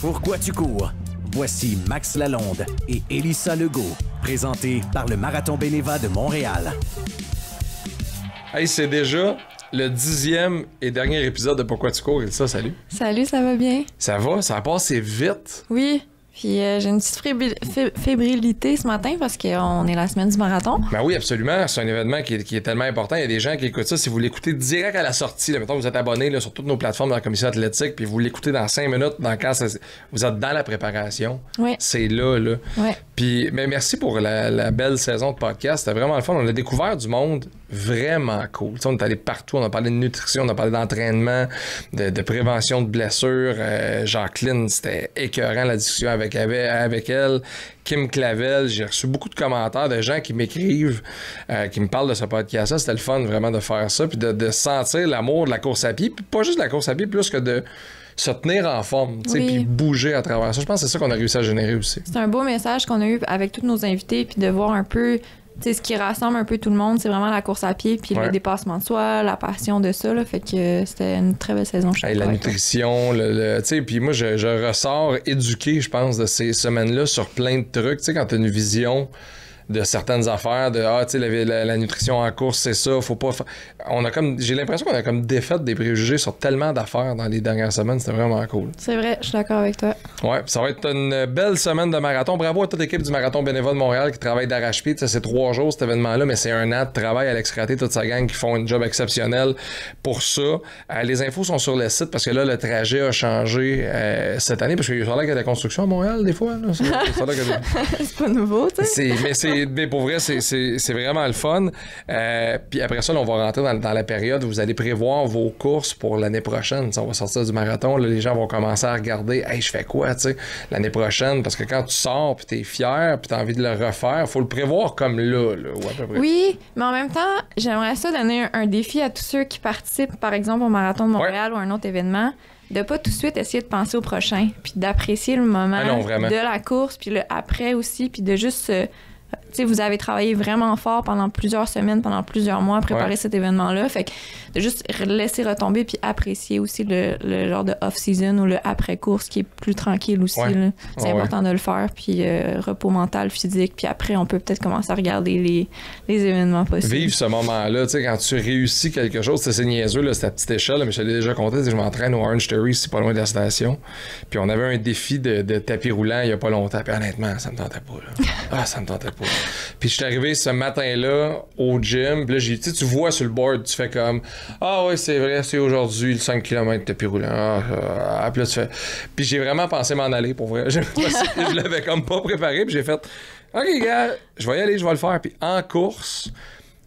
Pourquoi tu cours? Voici Max Lalonde et Élissa Legault, présentés par le Marathon Beneva de Montréal. Hey, c'est déjà le 10e et dernier épisode de Pourquoi tu cours, Élissa, salut. Salut, ça va bien? Ça va? Ça a passé vite? Oui, puis j'ai une petite fébrilité ce matin parce qu'on est la semaine du marathon. Ben oui, absolument. C'est un événement qui est tellement important. Il y a des gens qui écoutent ça. Si vous l'écoutez direct à la sortie, là, mettons vous êtes abonné là, sur toutes nos plateformes de la commission athlétique, puis vous l'écoutez dans 5 minutes, vous êtes dans la préparation. Oui. C'est là. Oui. Puis, mais merci pour la belle saison de podcast. C'était vraiment le fun. On a découvert du monde vraiment cool. T'sais, on est allé partout. On a parlé de nutrition, on a parlé d'entraînement, de prévention de blessures. Jacqueline, c'était écœurant la discussion avec elle. Kim Clavel, j'ai reçu beaucoup de commentaires de gens qui m'écrivent, qui me parlent de ce podcast-là. C'était le fun vraiment de faire ça, puis de sentir l'amour de la course à pied. Puis pas juste de la course à pied, plus que de se tenir en forme, puis bouger à travers ça. Je pense que c'est ça qu'on a réussi à générer aussi. C'est un beau message qu'on a eu avec tous nos invités, puis de voir un peu ce qui rassemble un peu tout le monde, c'est vraiment la course à pied, puis le dépassement de soi, la passion de ça. Là, fait que c'était une très belle saison. La nutrition, puis moi, je ressors éduqué, je pense, de ces semaines-là sur plein de trucs. Tu sais, quand tu as une vision de certaines affaires, la nutrition en course, c'est ça, faut pas... J'ai l'impression qu'on a comme défait des préjugés sur tellement d'affaires dans les dernières semaines, c'était vraiment cool. C'est vrai, je suis d'accord avec toi. Ouais, ça va être une belle semaine de marathon. Bravo à toute l'équipe du Marathon Beneva de Montréal qui travaille d'arrache-pied. C'est 3 jours cet événement-là, mais c'est 1 an de travail. Alex Raté, toute sa gang qui font un job exceptionnel pour ça. Les infos sont sur le site parce que là, le trajet a changé cette année, parce qu'il y a de la construction à Montréal, des fois. Là. C'est pas nouveau, tu sais. Mais pour vrai, c'est vraiment le fun. Puis après ça, là, on va rentrer dans la période où vous allez prévoir vos courses pour l'année prochaine. T'sais, on va sortir du marathon. Là, les gens vont commencer à regarder « Hey, je fais quoi l'année prochaine? » Parce que quand tu sors puis t'es fier puis t'as envie de le refaire, faut le prévoir comme là ou à peu près. Oui, mais en même temps, j'aimerais ça donner un défi à tous ceux qui participent, par exemple, au Marathon de Montréal ou à un autre événement, de pas tout de suite essayer de penser au prochain, puis d'apprécier le moment de la course, puis le après aussi, puis de juste... vous avez travaillé vraiment fort pendant plusieurs semaines, pendant plusieurs mois à préparer cet événement-là. Fait que de juste laisser retomber puis apprécier aussi le genre de off-season ou le après-course qui est plus tranquille aussi. Là. C'est important de le faire. Puis repos mental, physique. Puis après, on peut peut-être commencer à regarder les événements possibles. Vivre ce moment-là, quand tu réussis quelque chose, c'est niaiseux, là, c'est à petite échelle, là, mais je te l'ai déjà compté. Je m'entraîne au Orange Theory, c'est pas loin de la station. Puis on avait un défi de tapis roulant il y a pas longtemps. Puis honnêtement, ça me tentait pas. Là. Ça me tentait pas. Puis je suis arrivé ce matin-là au gym, puis là, tu vois sur le board, tu fais comme « Ah ouais, c'est vrai, c'est aujourd'hui le 5 km de tapis roulant. » Puis là, tu fais... Puis j'ai vraiment pensé m'en aller, pour vrai. Je l'avais comme pas préparé, puis j'ai fait « OK, gars, je vais y aller, je vais le faire. » Puis en course,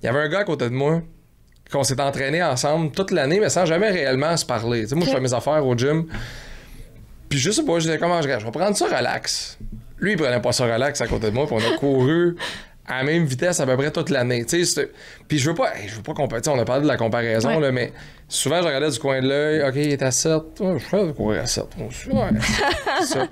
il y avait un gars à côté de moi qu'on s'est entraîné ensemble toute l'année, mais sans jamais réellement se parler. Tu sais, moi, je fais mes affaires au gym, puis je sais pas, je disais « Comment je vais prendre ça relax. » Lui, il prenait pas ça relax à côté de moi, puis on a couru à la même vitesse à peu près toute l'année. Puis je veux pas comparer. On a parlé de la comparaison, là, mais souvent, je regardais du coin de l'œil. OK, il est à 7. Je fais courir à 7. Ça.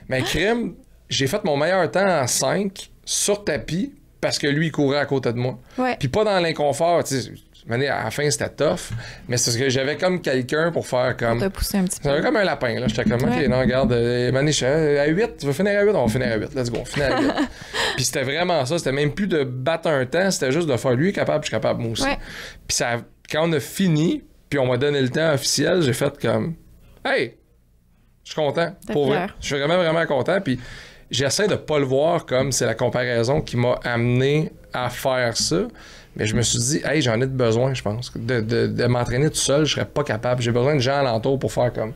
Mais crime, j'ai fait mon meilleur temps en 5 sur tapis parce que lui, il courait à côté de moi. Puis pas dans l'inconfort. À la fin, c'était tough, mais c'est parce que j'avais comme quelqu'un pour faire comme... Pour te pousser un petit peu. J'avais comme un lapin, là. J'étais comme, OK, non, regarde, à 8, tu veux finir à 8? On va finir à 8. Let's go, on finit à 8. Puis c'était vraiment ça. C'était même plus de battre un temps, c'était juste de faire lui est capable, je suis capable, moi aussi. Puis quand on a fini, puis on m'a donné le temps officiel, j'ai fait comme, hey, je suis content. Pour vrai. Je suis vraiment, vraiment content. Puis j'essaie de pas le voir comme c'est la comparaison qui m'a amené à faire ça. Mais je me suis dit, hey, j'en ai besoin, je pense. De m'entraîner tout seul, je serais pas capable. J'ai besoin de gens alentour pour faire comme...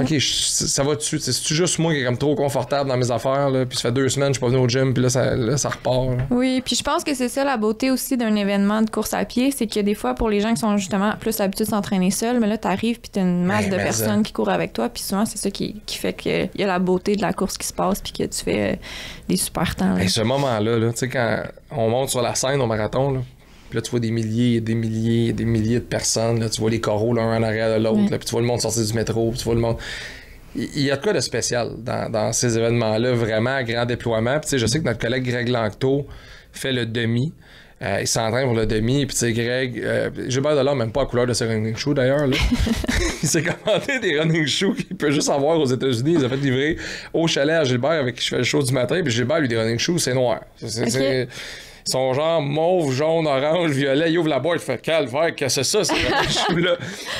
OK, ça va dessus. C'est-tu juste moi qui est comme trop confortable dans mes affaires, là, puis ça fait 2 semaines que je suis pas venu au gym, puis là, ça repart. Là. Oui, puis je pense que c'est ça la beauté aussi d'un événement de course à pied, c'est que des fois, pour les gens qui sont justement plus habitués de s'entraîner seuls, mais là, t'arrives, puis t'as une masse de personnes qui courent avec toi, puis souvent, c'est ça qui fait qu'il y a la beauté de la course qui se passe, puis que tu fais des super temps. Et ce moment-là, tu sais, quand on monte sur la scène au marathon, là, puis là, tu vois des milliers et des milliers et des milliers de personnes. Là, tu vois les coraux l'un en arrière de l'autre. Puis tu vois le monde sortir du métro. Puis tu vois le monde... Il y a de quoi de spécial dans ces événements-là, vraiment à grand déploiement. Puis je sais que notre collègue Greg Lanctot fait le demi. Il s'entraîne pour le demi. Puis tu sais, Greg... Gilbert Delorme, même pas à couleur de ses running shoes d'ailleurs. Là. il s'est commandé des running shoes qu'il peut juste avoir aux États-Unis. Il a fait livrer au chalet à Gilbert avec qui je fais le show du matin. Puis Gilbert, lui, des running shoes, c'est noir. Ils sont genre mauve, jaune, orange, violet. Il ouvre la boîte, il fait calvaire, qu'est-ce que c'est ça, ces running shoes-là?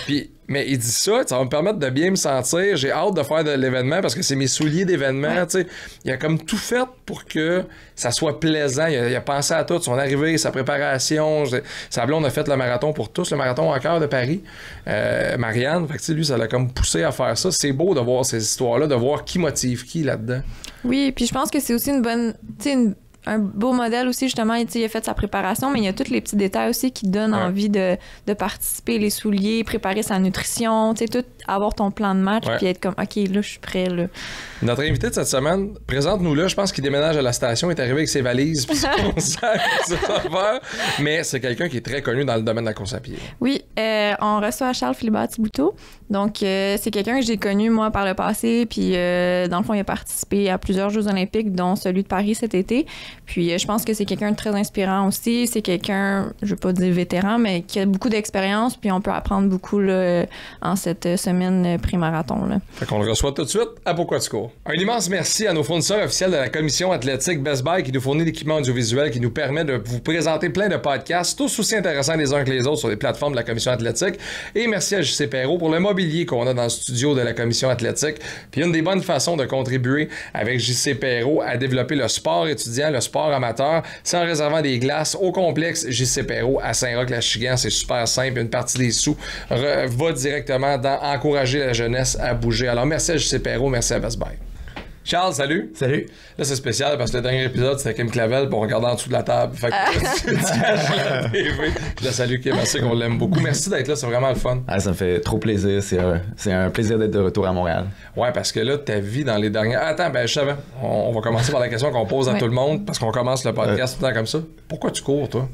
Puis, mais il dit ça va me permettre de bien me sentir. J'ai hâte de faire de l'événement parce que c'est mes souliers d'événement. Tu sais. Il a comme tout fait pour que ça soit plaisant. Il a pensé à tout, son arrivée, sa préparation. Sa blonde a fait le marathon pour tous, le marathon en cœur de Paris. Marianne, fait que lui, ça l'a comme poussé à faire ça. C'est beau de voir ces histoires-là, de voir qui motive qui là-dedans. Oui, puis je pense que c'est aussi une bonne... un beau modèle aussi, justement. Il a fait sa préparation, mais il y a tous les petits détails aussi qui donnent envie de participer, les souliers, préparer sa nutrition, tout, avoir ton plan de match, puis être comme, OK, là, je suis prêt, là. Notre invité de cette semaine, présente-nous-là. Je pense qu'il déménage à la station, il est arrivé avec ses valises, puis son sac, ses affaires. Mais c'est quelqu'un qui est très connu dans le domaine de la course à pied. Oui, on reçoit Charles Philibert-Thibouteau. Donc, c'est quelqu'un que j'ai connu, moi, par le passé. Puis, dans le fond, il a participé à plusieurs Jeux olympiques, dont celui de Paris cet été. Puis, je pense que c'est quelqu'un de très inspirant aussi. C'est quelqu'un, je veux pas dire vétéran, mais qui a beaucoup d'expérience. Puis, on peut apprendre beaucoup là, en cette semaine pré-marathon. Là. Fait qu'on le reçoit tout de suite à Pourquoi tu cours. Un immense merci à nos fournisseurs officiels de la commission athlétique Best Buy qui nous fournit l'équipement audiovisuel qui nous permet de vous présenter plein de podcasts, tous aussi intéressants les uns que les autres sur les plateformes de la commission athlétique. Et merci à JC Perrault pour le mobilier qu'on a dans le studio de la commission athlétique. Puis une des bonnes façons de contribuer avec JC Perrault à développer le sport étudiant, le sport amateur, c'est en réservant des glaces au complexe JC Perrault à Saint-Roch-la-Chigan. C'est super simple. Une partie des sous va directement dans encourager la jeunesse à bouger. Alors merci à JC Perrault, merci à Best Buy. Charles, salut! Salut! Là, c'est spécial parce que le dernier épisode, c'était Kim Clavel pour regarder en dessous de la table. Fait que tu caches la TV. Je la salue, Kim. Merci qu'on l'aime beaucoup. Merci d'être là, c'est vraiment le fun. Ah, ça me fait trop plaisir. C'est un plaisir d'être de retour à Montréal. Ouais, parce que là, ta vie dans les dernières... Attends, ben je savais. On va commencer par la question qu'on pose à tout le monde parce qu'on commence le podcast tout le temps comme ça. Pourquoi tu cours, toi?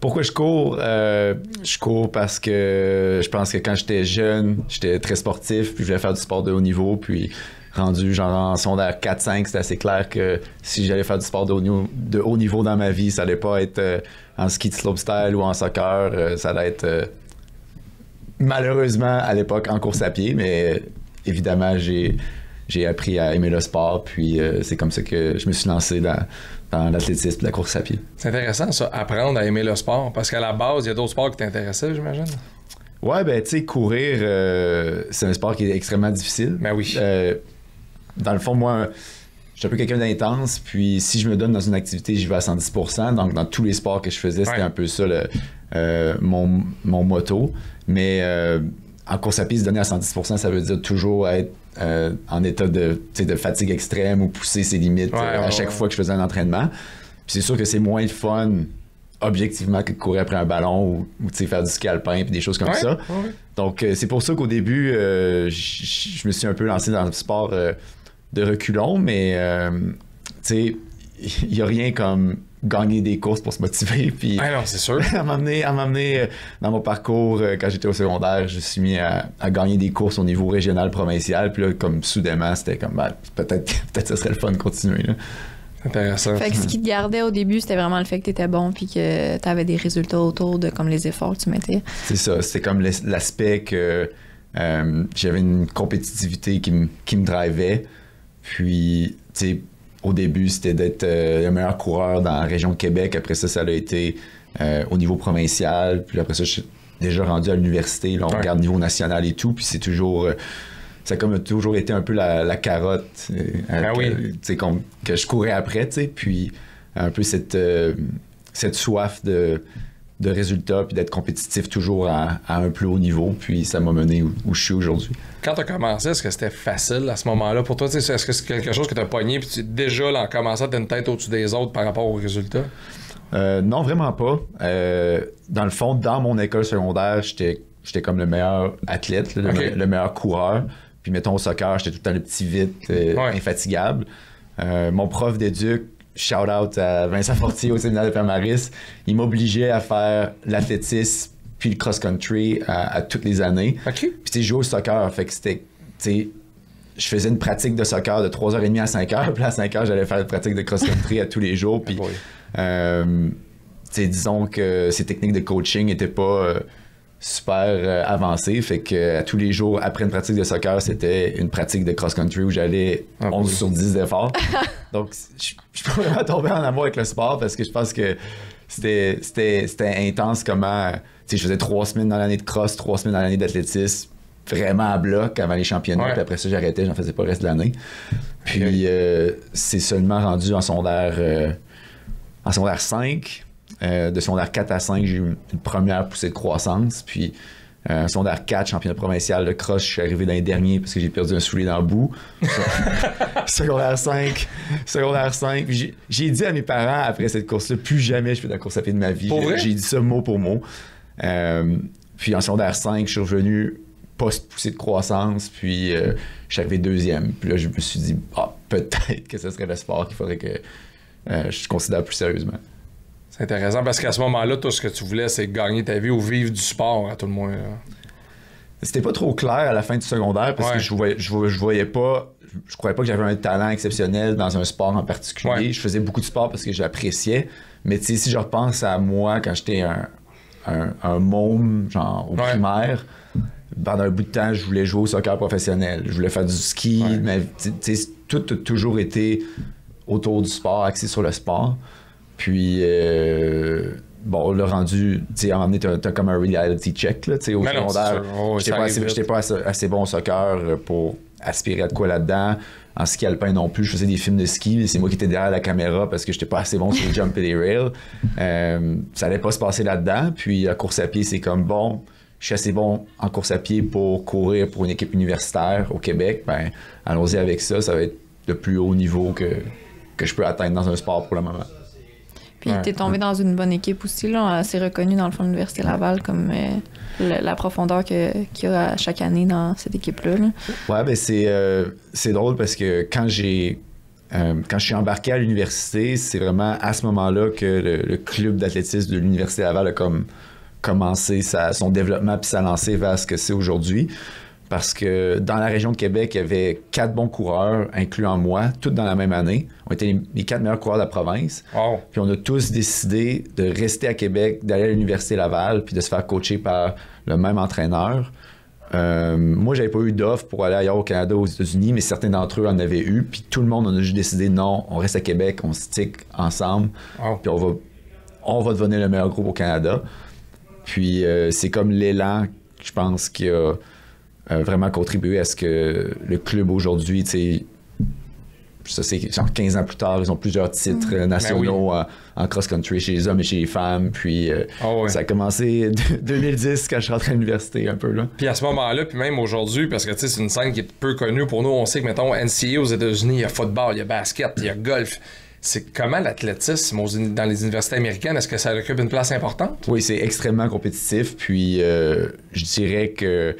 Pourquoi je cours? Je cours parce que je pense que quand j'étais jeune, j'étais très sportif, puis je voulais faire du sport de haut niveau, puis rendu genre en secondaire 4-5, c'était assez clair que si j'allais faire du sport de haut niveau dans ma vie, ça allait pas être en ski de slopestyle ou en soccer, ça allait être malheureusement à l'époque en course à pied, mais évidemment j'ai appris à aimer le sport, puis c'est comme ça que je me suis lancé dans l'athlétisme et la course à pied. C'est intéressant ça, apprendre à aimer le sport, parce qu'à la base, il y a d'autres sports qui t'intéressaient, j'imagine? Ouais, ben tu sais, courir, c'est un sport qui est extrêmement difficile. Ben oui. Dans le fond, moi, je suis un peu quelqu'un d'intense, puis si je me donne dans une activité, j'y vais à 110%. Donc, dans tous les sports que je faisais, c'était un peu ça mon motto. Mais en course à pied, se donner à 110%, ça veut dire toujours être en état de fatigue extrême ou pousser ses limites à chaque fois que je faisais un entraînement. Puis c'est sûr que c'est moins le fun, objectivement, que de courir après un ballon ou faire du ski alpin et des choses comme ça. Ouais. Donc, c'est pour ça qu'au début, je me suis un peu lancé dans le sport de reculons, mais tu sais, il n'y a rien comme gagner des courses pour se motiver. Puis, non, c'est sûr. à m'amener dans mon parcours, quand j'étais au secondaire, je suis mis à gagner des courses au niveau régional, provincial. Puis là, comme soudainement, c'était comme, peut-être ça serait le fun de continuer. Là. Intéressant. Fait que ce qui te gardait au début, c'était vraiment le fait que tu étais bon puis que tu avais des résultats autour de comme les efforts que tu mettais. C'est ça. C'était comme l'aspect que j'avais une compétitivité qui me drivait. Puis, tu sais, au début, c'était d'être le meilleur coureur dans la région de Québec. Après ça l'a été au niveau provincial. Puis après ça, je suis déjà rendu à l'université. Là, on regarde le niveau national et tout. Puis c'est toujours... ça a comme toujours été un peu la carotte que je courais après, tu sais, puis un peu cette soif de résultats puis d'être compétitif toujours à un plus haut niveau, puis ça m'a mené où je suis aujourd'hui. Quand tu as commencé, est-ce que c'était facile à ce moment-là pour toi? Est-ce que c'est quelque chose que tu as pogné puis déjà là, en commençant, tu as une tête au-dessus des autres par rapport aux résultats? Non, vraiment pas. Dans le fond, dans mon école secondaire, j'étais comme le meilleur athlète, le meilleur coureur. Puis mettons au soccer, j'étais tout le temps le petit vite, infatigable. Mon prof d'éduc, shout-out à Vincent Fortier au séminaire de Père-Maris, il m'obligeait à faire l'athlétisme puis le cross-country à toutes les années. Okay. Puis tu sais, jouer au soccer, fait que c'était, tu sais, je faisais une pratique de soccer de 3h30 à 5h, puis à 5h, j'allais faire une pratique de cross-country à tous les jours. Puis, tu sais, disons que ces techniques de coaching n'étaient pas super avancé. Fait que tous les jours, après une pratique de soccer, c'était une pratique de cross-country où j'allais 11 sur 10 d'efforts. Donc, je peux vraiment tomber en amour avec le sport parce que je pense que c'était intense comment... Tu sais, je faisais 3 semaines dans l'année de cross, 3 semaines dans l'année d'athlétisme, vraiment à bloc avant les championnats. Puis après ça, j'arrêtais, j'en faisais pas le reste de l'année. Puis c'est seulement rendu en secondaire 5. De secondaire 4 à 5, j'ai eu une première poussée de croissance. Puis secondaire 4, championnat provincial de cross, je suis arrivé dans les derniers parce que j'ai perdu un soulier dans le bout. Secondaire 5. J'ai dit à mes parents après cette course-là, plus jamais je fais de la course à pied de ma vie. J'ai dit ça mot pour mot. Puis en secondaire 5, je suis revenu post-poussée de croissance, puis je suis arrivé 2e. Puis là, je me suis dit, peut-être que ce serait le sport qu'il faudrait que je considère plus sérieusement. C'est intéressant parce qu'à ce moment-là, tout ce que tu voulais, c'est gagner ta vie ou vivre du sport, à tout le moins. Là. C'était pas trop clair à la fin du secondaire parce que je voyais pas, je croyais pas que j'avais un talent exceptionnel dans un sport en particulier. Ouais. Je faisais beaucoup de sport parce que j'appréciais, mais tu sais, si je repense à moi quand j'étais un môme, genre au primaire, pendant un bout de temps, je voulais jouer au soccer professionnel. Je voulais faire du ski, mais tu sais, tout a toujours été autour du sport, axé sur le sport. Puis, le rendu, tu sais, à un moment donné, t'as comme un reality check, là, tu sais, au secondaire. J'étais pas assez bon au soccer pour aspirer à de quoi là-dedans. En ski alpin non plus, je faisais des films de ski, mais c'est moi qui étais derrière la caméra parce que j'étais pas assez bon sur les jump et les rails. Ça allait pas se passer là-dedans. Puis, la course à pied, c'est comme, bon, je suis assez bon en course à pied pour courir pour une équipe universitaire au Québec. Ben, allons-y avec ça. Ça va être le plus haut niveau que je peux atteindre dans un sport pour le moment. Puis t'es tombé dans une bonne équipe aussi, là, assez reconnue dans le fond de l'Université Laval comme la profondeur qu'il y a chaque année dans cette équipe-là. Là. Ouais, ben c'est drôle parce que quand je suis embarqué à l'université, c'est vraiment à ce moment-là que le club d'athlétisme de l'Université Laval a comme commencé son développement puis sa lancée vers ce que c'est aujourd'hui. Parce que dans la région de Québec, il y avait 4 bons coureurs, incluant moi, tous dans la même année. On était les 4 meilleurs coureurs de la province. Wow. Puis on a tous décidé de rester à Québec, d'aller à l'Université Laval, puis de se faire coacher par le même entraîneur. Moi, j'avais pas eu d'offre pour aller ailleurs au Canada, aux États-Unis, mais certains d'entre eux en avaient eu. Puis tout le monde, on a juste décidé, non, on reste à Québec, on stick ensemble, puis on va devenir le meilleur groupe au Canada. Puis c'est comme l'élan, je pense, qui a vraiment contribué à ce que le club aujourd'hui, tu sais, ça c'est genre 15 ans plus tard, ils ont plusieurs titres nationaux en cross-country chez les hommes et chez les femmes. Puis ça a commencé 2010 quand je suis rentré à l'université un peu là. Puis à ce moment-là, puis même aujourd'hui, parce que tu sais, c'est une scène qui est peu connue pour nous, on sait que mettons NCAA aux États-Unis, il y a football, il y a basket, il y a golf. C'est comment l'athlétisme dans les universités américaines, est-ce que ça occupe une place importante? Oui, c'est extrêmement compétitif. Puis je dirais que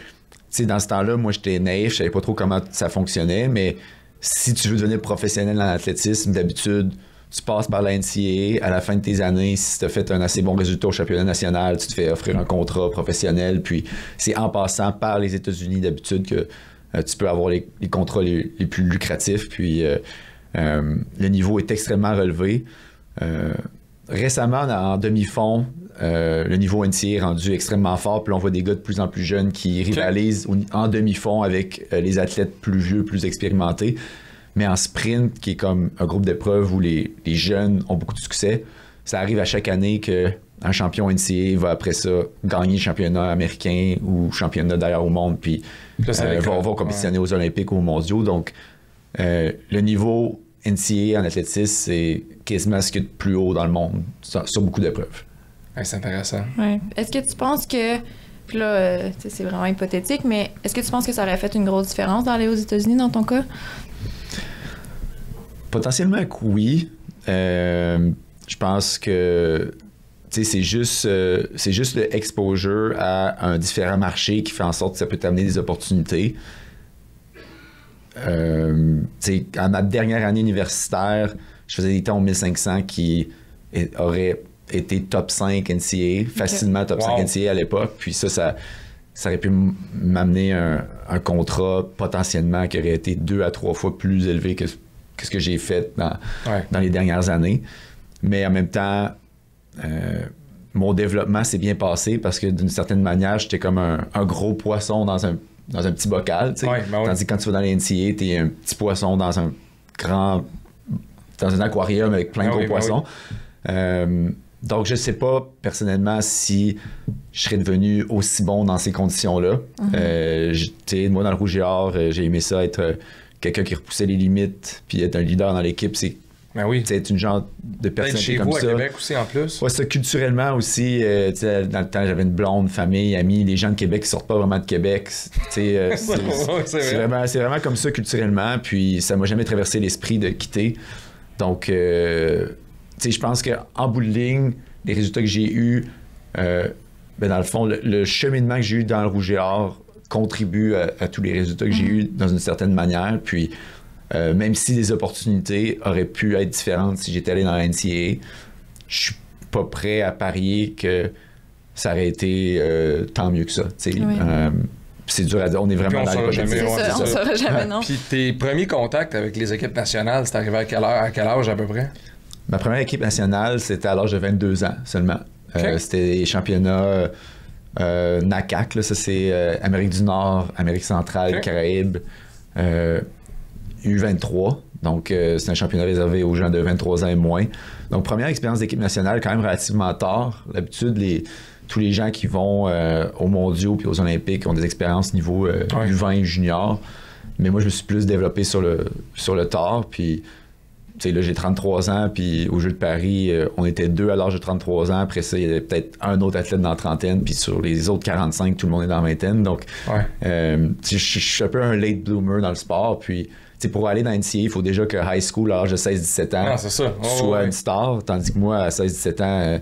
tu sais, dans ce temps-là, moi, j'étais naïf, je savais pas trop comment ça fonctionnait, mais si tu veux devenir professionnel dans l'athlétisme, d'habitude, tu passes par la NCAA. À la fin de tes années, si tu as fait un assez bon résultat au championnat national, tu te fais offrir un contrat professionnel. Puis c'est en passant par les États-Unis, d'habitude, que tu peux avoir les contrats les plus lucratifs. Puis le niveau est extrêmement relevé. Récemment, en demi-fond, le niveau NCAA est rendu extrêmement fort, puis on voit des gars de plus en plus jeunes qui rivalisent en demi-fond avec les athlètes plus vieux, plus expérimentés. Mais en sprint, qui est comme un groupe d'épreuves où les jeunes ont beaucoup de succès, ça arrive à chaque année qu'un champion NCAA va après ça gagner le championnat américain ou championnat d'ailleurs au monde, puis va compétitionner aux Olympiques ou aux mondiaux. Donc, le niveau NCAA en athlétisme, c'est quasiment ce qu'il y a de plus haut dans le monde sur beaucoup d'épreuves. Ouais, c'est intéressant. Ouais. Est-ce que tu penses que, puis là, c'est vraiment hypothétique, mais est-ce que tu penses que ça aurait fait une grosse différence d'aller aux États-Unis dans ton cas? Potentiellement que oui. Je pense que c'est juste le exposure à un différent marché qui fait en sorte que ça peut t'amener des opportunités. En ma dernière année universitaire, je faisais des temps au 1500 qui auraient été top 5 NCAA, facilement top 5 NCAA à l'époque. Puis ça aurait pu m'amener un contrat potentiellement qui aurait été 2 à 3 fois plus élevé que ce que j'ai fait dans les dernières années. Mais en même temps, mon développement s'est bien passé parce que d'une certaine manière, j'étais comme un gros poisson dans un petit bocal, tu sais. Tandis que quand tu vas dans les NCAA, t'es un petit poisson dans un aquarium avec plein de gros poissons. Donc, je sais pas personnellement si je serais devenu aussi bon dans ces conditions-là. Moi, dans le Rouge et Or, j'ai aimé ça, être quelqu'un qui repoussait les limites, puis être un leader dans l'équipe. C'est une genre de personnalité comme ça. Chez vous, à Québec aussi, en plus. Ouais, ça, culturellement aussi, dans le temps, j'avais une blonde, famille, amis. Les gens de Québec qui sortent pas vraiment de Québec. C'est vraiment comme ça, culturellement. Puis, ça m'a jamais traversé l'esprit de quitter. Donc, je pense qu'en bout de ligne, les résultats que j'ai eus, dans le fond, le cheminement que j'ai eu dans le Rouge et Or contribue à tous les résultats que j'ai eus dans une certaine manière. Puis, même si les opportunités auraient pu être différentes si j'étais allé dans la NCAA, je suis pas prêt à parier que ça aurait été tant mieux que ça. C'est dur à dire. On est vraiment dans les on saura jamais, non. Puis tes premiers contacts avec les équipes nationales, c'est arrivé à quel âge à peu près? Ma première équipe nationale, c'était à l'âge de 22 ans seulement. C'était les championnats NACAC, là, ça c'est Amérique du Nord, Amérique centrale, Caraïbes, U23. Donc, c'est un championnat réservé aux gens de 23 ans et moins. Donc, première expérience d'équipe nationale quand même relativement tard. D'habitude, tous les gens qui vont aux mondiaux puis aux olympiques ont des expériences niveau U20 junior. Mais moi, je me suis plus développé sur le tard. Puis, tu sais, là, j'ai 33 ans. Puis, au Jeux de Paris, on était 2 à l'âge de 33 ans. Après ça, il y avait peut-être un autre athlète dans la trentaine. Puis, sur les autres 45, tout le monde est dans la vingtaine. Donc, je suis un peu un late bloomer dans le sport. Puis, pour aller dans NCAA, il faut déjà que high school, à l'âge de 16-17 ans, tu sois une star. Tandis que moi, à 16-17 ans,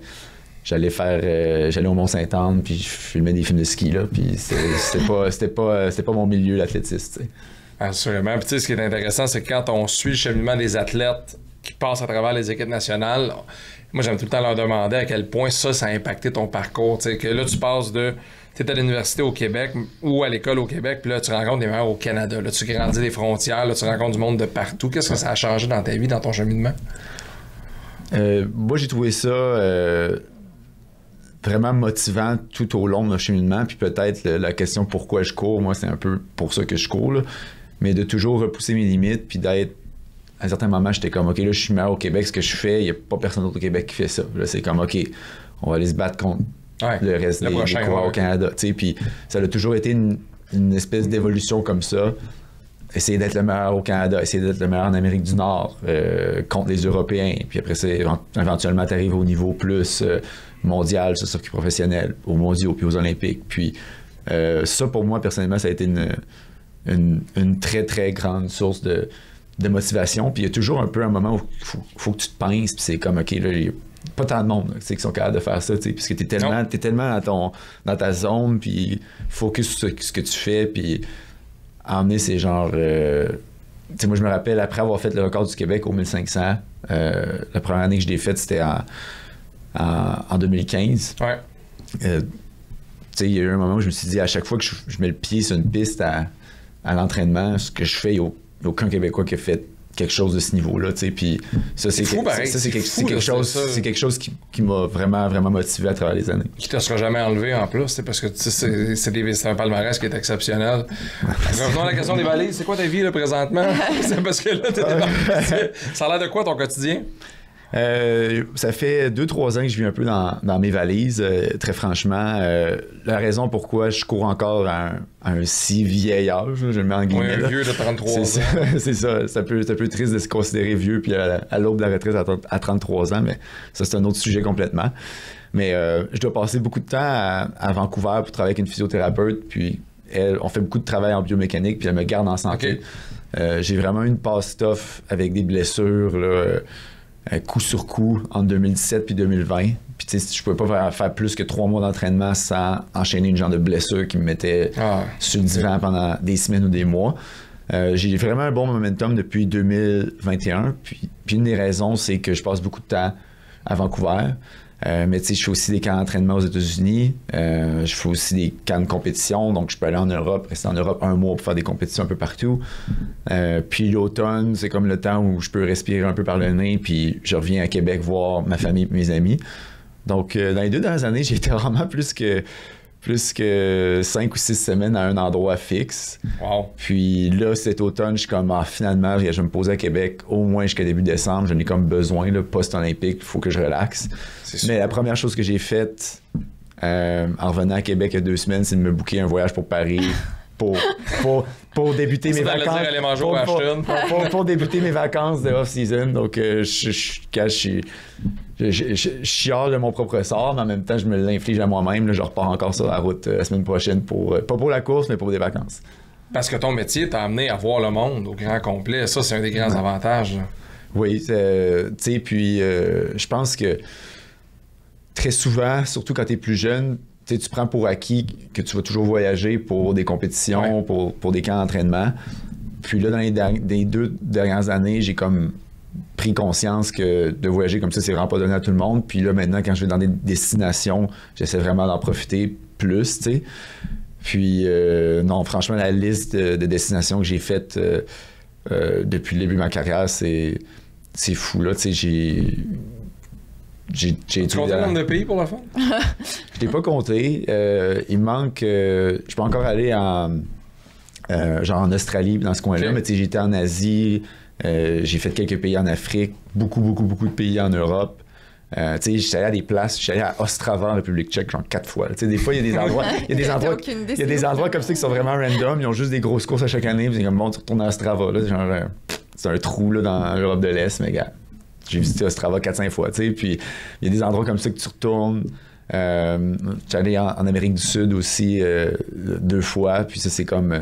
j'allais au Mont-Saint-Anne, puis je filmais des films de ski, là, puis c'était pas mon milieu, l'athlétisme, t'sais. Assurément. Puis tu sais, ce qui est intéressant, c'est que quand on suit le cheminement des athlètes qui passent à travers les équipes nationales, moi, j'aime tout le temps leur demander à quel point ça a impacté ton parcours, tu sais, que là, tu passes de... T'es à l'université au Québec ou à l'école au Québec, puis là, tu rencontres des meilleurs au Canada. Là, tu grandis les frontières, là, tu rencontres du monde de partout. Qu'est-ce que ça a changé dans ta vie, dans ton cheminement? Moi, j'ai trouvé ça vraiment motivant tout au long de mon cheminement. Puis peut-être la question pourquoi je cours, moi, c'est un peu pour ça que je cours. Là. Mais de toujours repousser mes limites, puis d'être... À un certain moment, j'étais comme, OK, là, je suis meilleur au Québec. Ce que je fais, il n'y a pas personne d'autre au Québec qui fait ça. Là, c'est comme, OK, on va aller se battre contre... le reste des coureurs au Canada. Puis ça a toujours été une espèce d'évolution comme ça. Essayer d'être le meilleur au Canada, essayer d'être le meilleur en Amérique du Nord contre les Européens. Puis après ça, éventuellement, tu arrives au niveau plus mondial sur le circuit professionnel, aux mondiaux puis aux Olympiques. Puis ça, pour moi, personnellement, ça a été une très, très grande source de motivation. Puis il y a toujours un peu un moment où il faut que tu te pinces. Puis c'est comme, OK, là, pas tant de monde qui sont capables de faire ça, puisque t'es tellement dans ta zone, puis focus sur ce que tu fais, puis emmener ces genres... moi, je me rappelle, après avoir fait le record du Québec au 1500, la première année que je l'ai faite, c'était en 2015. Il y a eu un moment où je me suis dit, à chaque fois que je mets le pied sur une piste à l'entraînement, ce que je fais, il n'y a aucun Québécois qui a fait quelque chose de ce niveau-là, tu sais, puis ça, c'est quelque chose qui m'a vraiment, vraiment motivé à travers les années. Qui te sera jamais enlevé, en plus, parce que c'est un palmarès qui est exceptionnel. Revenons à la question des valises. C'est quoi ta vie, là, présentement? C'est parce que là, ça a l'air de quoi, ton quotidien? Ça fait 2-3 ans que je vis un peu dans mes valises, très franchement. La raison pourquoi je cours encore à un si vieil âge, je le mets en guillemets. Oui, un vieux de 33 ans. C'est ça. Ça peut être triste de se considérer vieux puis à l'aube de la retraite à 33 ans, mais ça, c'est un autre sujet complètement. Mais je dois passer beaucoup de temps à Vancouver pour travailler avec une physiothérapeute, puis on fait beaucoup de travail en biomécanique, puis elle me garde en santé. Okay. J'ai vraiment eu une passe tough avec des blessures, là, coup sur coup entre 2017 puis 2020. Puis tu sais, je pouvais pas faire plus que 3 mois d'entraînement sans enchaîner une genre de blessure qui me mettait sur le divan pendant des semaines ou des mois. J'ai vraiment un bon momentum depuis 2021. Puis une des raisons, c'est que je passe beaucoup de temps à Vancouver. Mais tu sais, je fais aussi des camps d'entraînement aux États-Unis. Je fais aussi des camps de compétition. Donc, je peux aller en Europe, rester en Europe 1 mois pour faire des compétitions un peu partout. Puis l'automne, c'est comme le temps où je peux respirer un peu par le nez. Puis je reviens à Québec voir ma famille et mes amis. Donc, dans les 2 dernières années, j'ai été vraiment plus que 5 ou 6 semaines à un endroit fixe. Wow. Puis là, cet automne, je suis comme, finalement, je vais me poser à Québec au moins jusqu'à début décembre. J'en ai comme besoin, là, post-olympique, il faut que je relaxe. Mais la première chose que j'ai faite en revenant à Québec il y a 2 semaines, c'est de me booker un voyage pour Paris. Pour débuter mes vacances. Aller manger au Ashton. Pour débuter mes vacances de off-season. Donc, je chiale de mon propre sort, mais en même temps, je me l'inflige à moi-même. Là, je repars encore sur la route la semaine prochaine, pas pour la course, mais pour des vacances. Parce que ton métier t'a amené à voir le monde au grand complet. Ça, c'est un des grands avantages. Là. Oui, tu sais, puis je pense que très souvent, surtout quand tu es plus jeune, tu prends pour acquis que tu vas toujours voyager pour des compétitions, pour des camps d'entraînement. Puis là, dans les 2 dernières années, j'ai comme pris conscience que de voyager comme ça, c'est vraiment pas donné à tout le monde. Puis là, maintenant, quand je vais dans des destinations, j'essaie vraiment d'en profiter plus, tu sais. Puis non, franchement, la liste de destinations que j'ai faites depuis le début de ma carrière, c'est fou, là, tu sais, tu comptes le nombre de pays pour la fin? Je l'ai pas compté. Il me manque... je peux encore aller genre en Australie, dans ce coin-là, mais tu sais, j'étais en Asie, j'ai fait quelques pays en Afrique, beaucoup de pays en Europe. Tu sais, j'étais allé à des places, j'étais allé à Ostrava, en République tchèque, genre 4 fois. Tu sais, des fois, il y a des endroits comme ça qui sont vraiment random, ils ont juste des grosses courses à chaque année, puis c'est comme, bon, tu retournes à Ostrava, là, genre, c'est un trou, là, dans l'Europe de l'Est, mais gars. J'ai visité Ostrava 4-5 fois, tu sais, puis il y a des endroits comme ça que tu retournes. J'allais en Amérique du Sud aussi 2 fois, puis ça, c'est comme...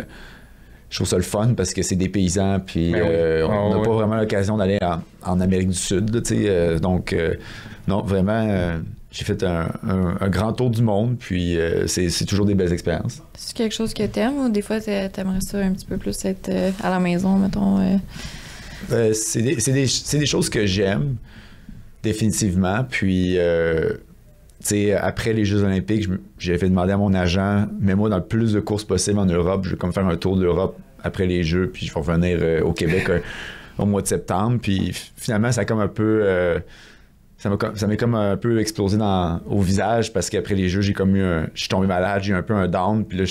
je trouve ça le fun parce que c'est des paysans, puis on n'a pas vraiment l'occasion d'aller en Amérique du Sud, tu sais, donc, non, vraiment... j'ai fait un grand tour du monde, puis c'est toujours des belles expériences. C'est quelque chose que t'aimes ou des fois t'aimerais ça un petit peu plus être à la maison, mettons? C'est des choses que j'aime, définitivement. Puis, tu sais, après les Jeux olympiques, j'ai fait demander à mon agent, mets-moi dans le plus de courses possible en Europe. Je vais comme faire un tour d'Europe après les Jeux, puis je vais revenir au Québec au mois de septembre. Puis finalement, ça a comme un peu... ça m'est comme un peu explosé au visage parce qu'après les Jeux, je suis tombé malade, j'ai eu un peu un down, puis là,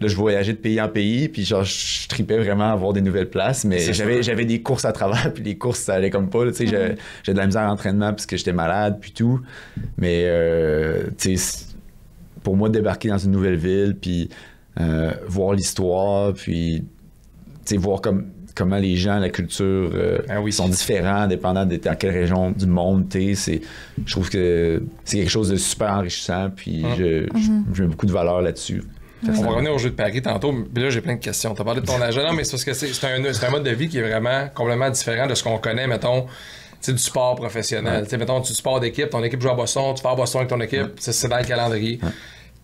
je voyageais de pays en pays, puis genre, je tripais vraiment à voir des nouvelles places, mais j'avais des courses à travers, puis les courses, ça allait comme pas, tu sais, j'ai de la misère à l'entraînement parce que j'étais malade, puis tout, mais, tu sais, pour moi, débarquer dans une nouvelle ville, puis voir l'histoire, puis, tu sais, voir comment les gens, la culture sont différents, dépendant de dans quelle région du monde t'es, je trouve que c'est quelque chose de super enrichissant, puis je mets beaucoup de valeur là-dessus. On va revenir au Jeu de Paris tantôt, puis là j'ai plein de questions. T'as parlé de ton agent, non, mais c'est parce que c'est un mode de vie qui est vraiment complètement différent de ce qu'on connaît, mettons, du sport professionnel. Tu sais, mettons, du sport d'équipe, ton équipe joue à Boston, tu pars à Boston avec ton équipe, c'est dans le calendrier.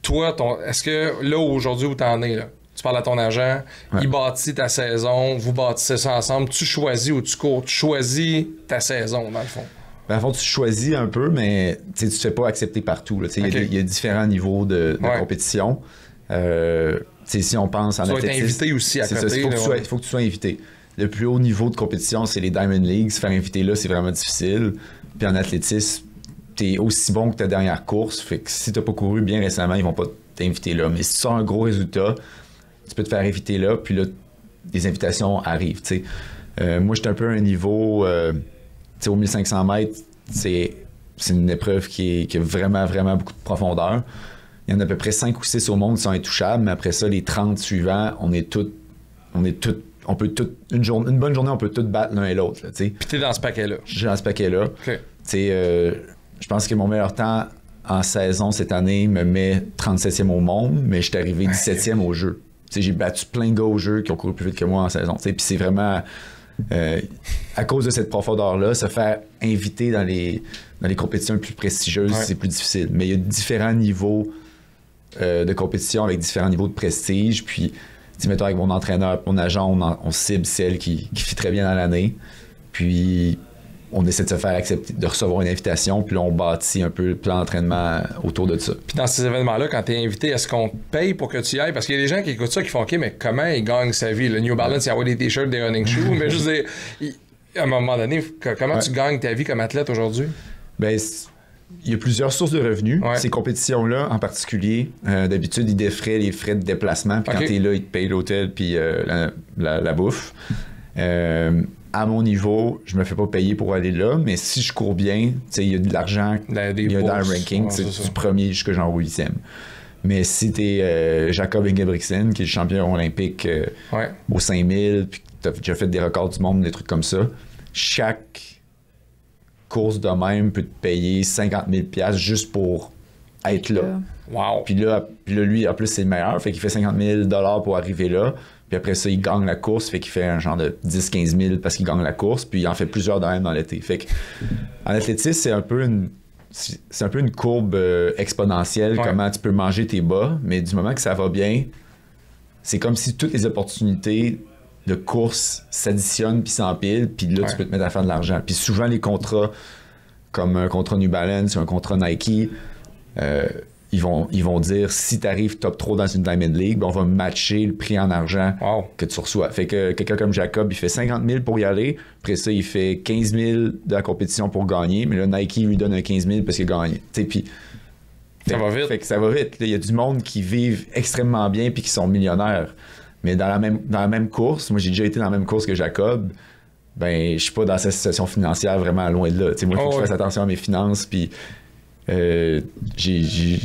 Toi, est-ce que là, aujourd'hui, où t'en es, là, tu parles à ton agent, il bâtit ta saison, vous bâtissez ça ensemble, tu choisis où tu cours, tu choisis ta saison, dans le fond. Ben, en fond, tu choisis un peu, mais tu ne te fais pas accepter partout. Il y a différents niveaux de compétition. Si on pense en athlétisme... Tu dois être invité aussi à côté. Il faut que tu sois invité. Le plus haut niveau de compétition, c'est les Diamond Leagues. Se faire inviter là, c'est vraiment difficile. Puis en athlétisme, tu es aussi bon que ta dernière course. Fait que si tu n'as pas couru bien récemment, ils vont pas t'inviter là. Mais si tu as un gros résultat, tu peux te faire inviter là, puis là, des invitations arrivent. Moi, j'étais un peu à un niveau... au 1500 mètres, c'est une épreuve qui a vraiment, vraiment beaucoup de profondeur. Il y en a à peu près 5 ou 6 au monde qui sont intouchables, mais après ça, les 30 suivants, on peut une bonne journée, on peut tous battre l'un et l'autre. Puis t'es dans ce paquet-là. Je suis dans ce paquet-là. Okay. Je pense que mon meilleur temps en saison cette année me met 37e au monde, mais je suis arrivé 17e au jeu. J'ai battu plein de gars au jeu qui ont couru plus vite que moi en saison. Puis c'est vraiment... à cause de cette profondeur-là, se faire inviter dans les compétitions les plus prestigieuses, c'est plus difficile. Mais il y a différents niveaux de compétition avec différents niveaux de prestige. Puis, mettons, avec mon entraîneur, mon agent, on cible celle qui fit très bien dans l'année. Puis, on essaie de se faire accepter, de recevoir une invitation. Puis là, on bâtit un peu le plan d'entraînement autour de ça. Puis dans ces événements-là, quand tu es invité, est-ce qu'on te paye pour que tu y ailles? Parce qu'il y a des gens qui écoutent ça qui font « OK, mais comment il gagne sa vie? » Le New Balance, il envoie des t-shirts, des running shoes. Mais je veux dire, à un moment donné, comment tu gagnes ta vie comme athlète aujourd'hui? Ben, il y a plusieurs sources de revenus. Ces compétitions-là, en particulier, d'habitude, ils défraient les frais de déplacement. Puis quand tu es là, ils te payent l'hôtel puis la bouffe. À mon niveau, je me fais pas payer pour aller là, mais si je cours bien, il y a de l'argent, il y a dans le ranking, c'est du premier jusqu'à genre au 8e. Mais si t'es Jacob Ingebrigtsen, qui est le champion olympique au 5000, puis que t'as déjà fait des records du monde, des trucs comme ça, chaque course de même peut te payer 50 000$ juste pour être là. Wow! Puis là, lui, en plus, c'est le meilleur, fait qu'il fait 50 000$ pour arriver là. Puis après ça, il gagne la course, fait qu'il fait un genre de 10-15 000 parce qu'il gagne la course, puis il en fait plusieurs de même dans l'été. Fait que en athlétisme, c'est un peu une courbe exponentielle, comment tu peux manger tes bas, mais du moment que ça va bien, c'est comme si toutes les opportunités de course s'additionnent puis s'empilent, puis là, tu peux te mettre à faire de l'argent. Puis souvent, les contrats, comme un contrat New Balance ou un contrat Nike, ils vont dire, si tu arrives top 3 dans une Diamond League, ben on va matcher le prix en argent que tu reçois. Fait que quelqu'un comme Jacob, il fait 50 000 pour y aller. Après ça, il fait 15 000 de la compétition pour gagner. Mais là, Nike lui donne un 15 000 parce qu'il a gagné. Puis, ça va vite. Fait que ça va vite. Il y a du monde qui vivent extrêmement bien puis qui sont millionnaires. Mais dans la même course, moi, j'ai déjà été dans la même course que Jacob. Ben, je suis pas dans cette situation financière vraiment loin de là. Moi, il faut que je fasse attention à mes finances. Puis, j'ai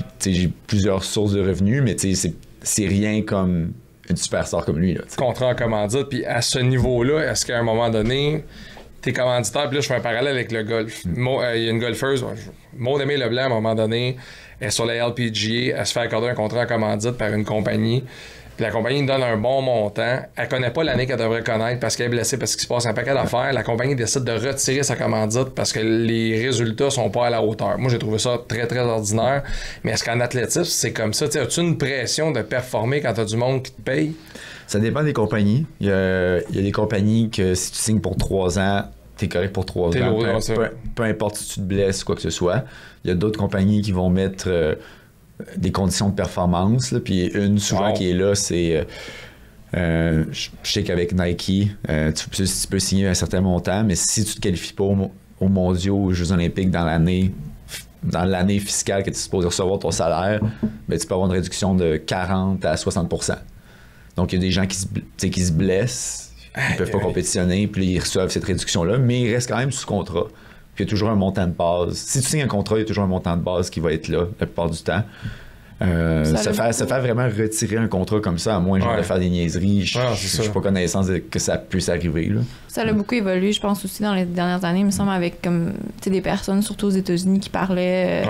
plusieurs sources de revenus, mais c'est rien comme une superstar comme lui. Là, contrat en commandite, puis à ce niveau-là, est-ce qu'à un moment donné, t'es commanditaire, puis là je fais un parallèle avec le golf. Il y a une golfeuse, Maud Aimée Leblanc, à un moment donné, elle est sur la LPGA, elle se fait accorder un contrat en commandite par une compagnie. Puis la compagnie nous donne un bon montant. Elle connaît pas l'année qu'elle devrait connaître parce qu'elle est blessée, parce qu'il se passe un paquet d'affaires. La compagnie décide de retirer sa commandite parce que les résultats sont pas à la hauteur. Moi, j'ai trouvé ça très, très ordinaire. Mais est-ce qu'en athlétisme, c'est comme ça? As-tu une pression de performer quand tu as du monde qui te paye? Ça dépend des compagnies. Il y a des compagnies que si tu signes pour 3 ans, t'es correct pour 3 ans. Peu importe si tu te blesses ou quoi que ce soit. Il y a d'autres compagnies qui vont mettre... des conditions de performance, là. Puis une souvent qui est là, c'est je sais qu'avec Nike, tu peux signer un certain montant, mais si tu te qualifies pas aux mondiaux, aux Jeux olympiques dans l'année fiscale que tu es supposé recevoir ton salaire, ben, tu peux avoir une réduction de 40 à 60%. Donc il y a des gens qui se blessent, ils peuvent pas compétitionner, puis ils reçoivent cette réduction-là, mais ils restent quand même sous contrat. Puis il y a toujours un montant de base. Si tu signes un contrat, il y a toujours un montant de base qui va être là la plupart du temps. Ça fait vraiment retirer un contrat comme ça, à moins de faire des niaiseries. Je n'ai pas connaissance que ça puisse arriver. Là. Ça a beaucoup évolué, je pense, aussi dans les dernières années, il me semble, avec comme, des personnes, surtout aux États-Unis, qui parlaient.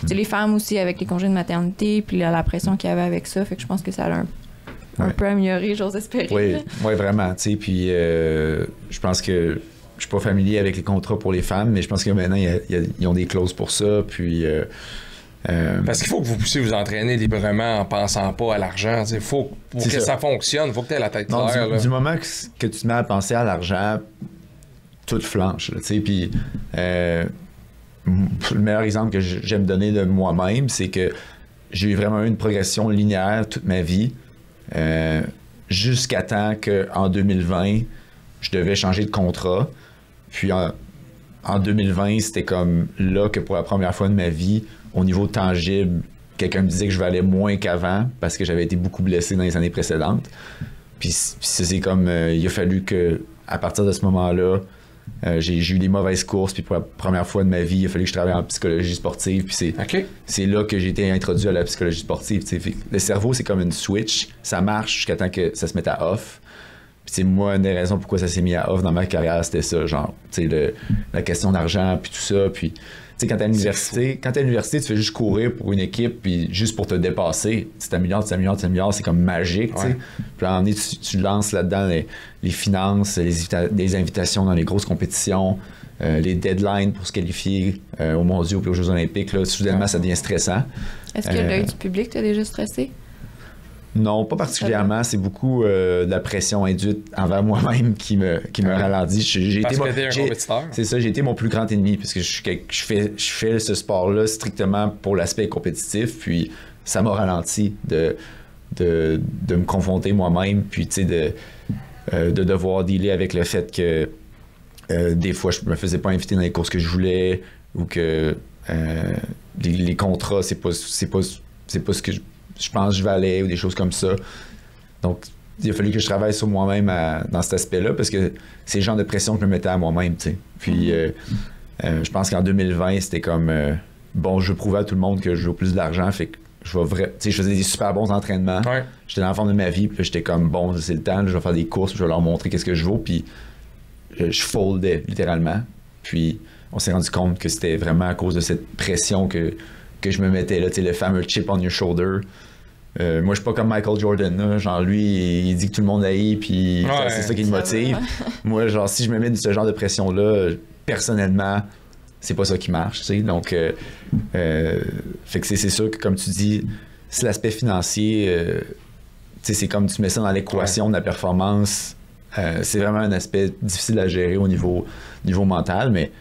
Les femmes aussi, avec les congés de maternité, puis la pression qu'il y avait avec ça. Fait que je pense que ça a un peu amélioré, j'ose espérer. Oui, vraiment. Puis je pense que je suis pas familier avec les contrats pour les femmes, mais je pense que maintenant, ils ont des clauses pour ça. Puis, parce qu'il faut que vous puissiez vous entraîner librement en pensant pas à l'argent. Pour que ça fonctionne, il faut que tu aies la tête claire. Du moment que tu te mets à penser à l'argent, tout flanche. Puis, le meilleur exemple que j'aime donner de moi-même, c'est que j'ai vraiment eu une progression linéaire toute ma vie, jusqu'à temps qu'en 2020, je devais changer de contrat. Puis en 2020, c'était comme là que pour la première fois de ma vie, au niveau tangible, quelqu'un me disait que je valais moins qu'avant parce que j'avais été beaucoup blessé dans les années précédentes. Puis c'est comme, il a fallu que, à partir de ce moment-là, j'ai eu des mauvaises courses, puis pour la première fois de ma vie, il a fallu que je travaille en psychologie sportive. Puis c'est là que j'ai été introduit à la psychologie sportive. Le cerveau, c'est comme une switch. Ça marche jusqu'à temps que ça se mette à off. C'est moi, une des raisons pourquoi ça s'est mis à off dans ma carrière, c'était ça, genre, la question d'argent, puis tout ça, puis, quand t'es à l'université, tu fais juste courir pour une équipe, puis juste pour te dépasser, tu t'améliores, c'est comme magique, tu sais. Puis à un moment donné, tu lances là-dedans les finances, les invitations dans les grosses compétitions, les deadlines pour se qualifier aux mondiaux puis aux Jeux olympiques, là, soudainement, ça devient stressant. Est-ce que l'œil du public t'a déjà stressé? Non, pas particulièrement. C'est beaucoup de la pression induite envers moi-même qui me ralentit. Parce que t'es un compétiteur. C'est ça, j'ai été mon plus grand ennemi parce que je fais ce sport-là strictement pour l'aspect compétitif, puis ça m'a ralenti de me confronter moi-même, puis de devoir dealer avec le fait que des fois je me faisais pas inviter dans les courses que je voulais, ou que les contrats, c'est pas ce que je pense que je valais ou des choses comme ça. Donc, il a fallu que je travaille sur moi-même dans cet aspect-là parce que c'est le genre de pression que je me mettais à moi-même, tu sais. Puis, je pense qu'en 2020, c'était comme, bon, je veux prouver à tout le monde que je veux plus d'argent, fait que tu sais, je faisais des super bons entraînements. Ouais. J'étais dans la forme de ma vie, puis j'étais comme, bon, c'est le temps, là, je vais faire des courses, je vais leur montrer qu'est-ce que je vaux, puis je foldais, littéralement. Puis, on s'est rendu compte que c'était vraiment à cause de cette pression que je me mettais, là, tu sais, le fameux chip on your shoulder. Moi, je suis pas comme Michael Jordan, là. Genre, lui, il dit que tout le monde haït, puis c'est ça qui le motive. Moi, genre, si je me mets ce genre de pression-là, personnellement, c'est pas ça qui marche, tu sais. Donc, fait que c'est sûr que, comme tu dis, c'est l'aspect financier, tu sais, c'est comme tu mets ça dans l'équation de la performance. C'est vraiment un aspect difficile à gérer au niveau mental, mais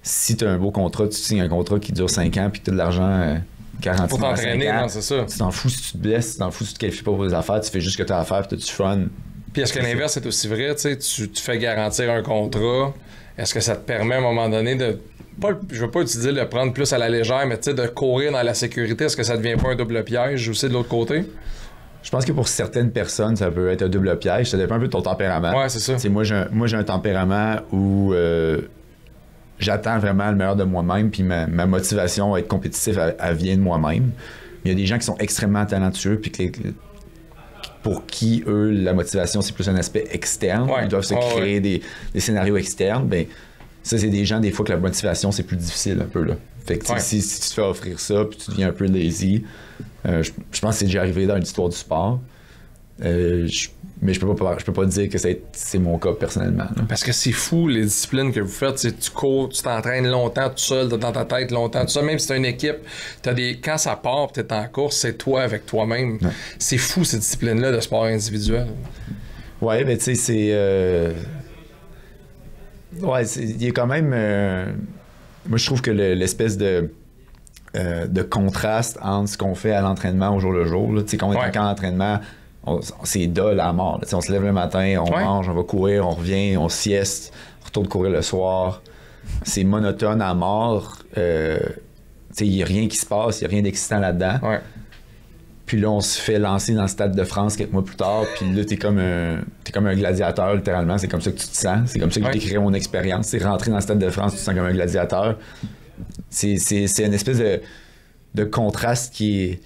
si tu as un beau contrat, tu signes un contrat qui dure 5 ans, puis que tu as de l'argent... 40 pour t'entraîner, non, c'est ça. Tu t'en fous si tu te blesses, tu t'en fous si tu te qualifies pas pour les affaires, tu fais juste ce que tu as à faire, puis tu as du fun. Puis est-ce que l'inverse est aussi vrai, tu sais, tu fais garantir un contrat, est-ce que ça te permet à un moment donné de, je veux pas utiliser le prendre plus à la légère, mais tu sais, de courir dans la sécurité, est-ce que ça devient pas un double piège aussi de l'autre côté? Je pense que pour certaines personnes, ça peut être un double piège, ça dépend un peu de ton tempérament. Ouais, c'est ça. T'sais, moi, j'ai un tempérament où... j'attends vraiment le meilleur de moi-même, puis ma motivation à être compétitif, elle vient de moi-même. Il y a des gens qui sont extrêmement talentueux, puis pour qui, eux, la motivation, c'est plus un aspect externe. Ouais. Ils doivent se créer des scénarios externes. Ben, ça, c'est des gens, des fois, que la motivation, c'est plus difficile un peu, là. Fait que si tu te fais offrir ça, puis tu deviens un peu lazy, je pense que c'est déjà arrivé dans l'histoire du sport. Mais je peux pas dire que c'est mon cas personnellement. Là. Parce que c'est fou les disciplines que vous faites. Tu cours, tu t'entraînes longtemps tout seul, dans ta tête longtemps tout seul. Même si t'as une équipe, quand ça part, t'es en course, c'est toi avec toi-même. Ouais. C'est fou ces disciplines-là de sport individuel. Ouais, mais tu sais, c'est... Ouais, il y a quand même... Moi, je trouve que l'espèce de contraste entre ce qu'on fait à l'entraînement au jour le jour. Tu sais, quand on est en camp d'entraînement... c'est dole à mort. On se lève le matin, on mange, on va courir, on revient, on sieste, on retourne courir le soir. C'est monotone à mort. Il n'y a rien qui se passe, il n'y a rien d'excitant là-dedans. Ouais. Puis là, on se fait lancer dans le Stade de France quelques mois plus tard, puis là, t'es comme un gladiateur, littéralement. C'est comme ça que tu te sens. C'est comme ça que je décrirais mon expérience. C'est rentrer dans le Stade de France, tu te sens comme un gladiateur. C'est une espèce de contraste qui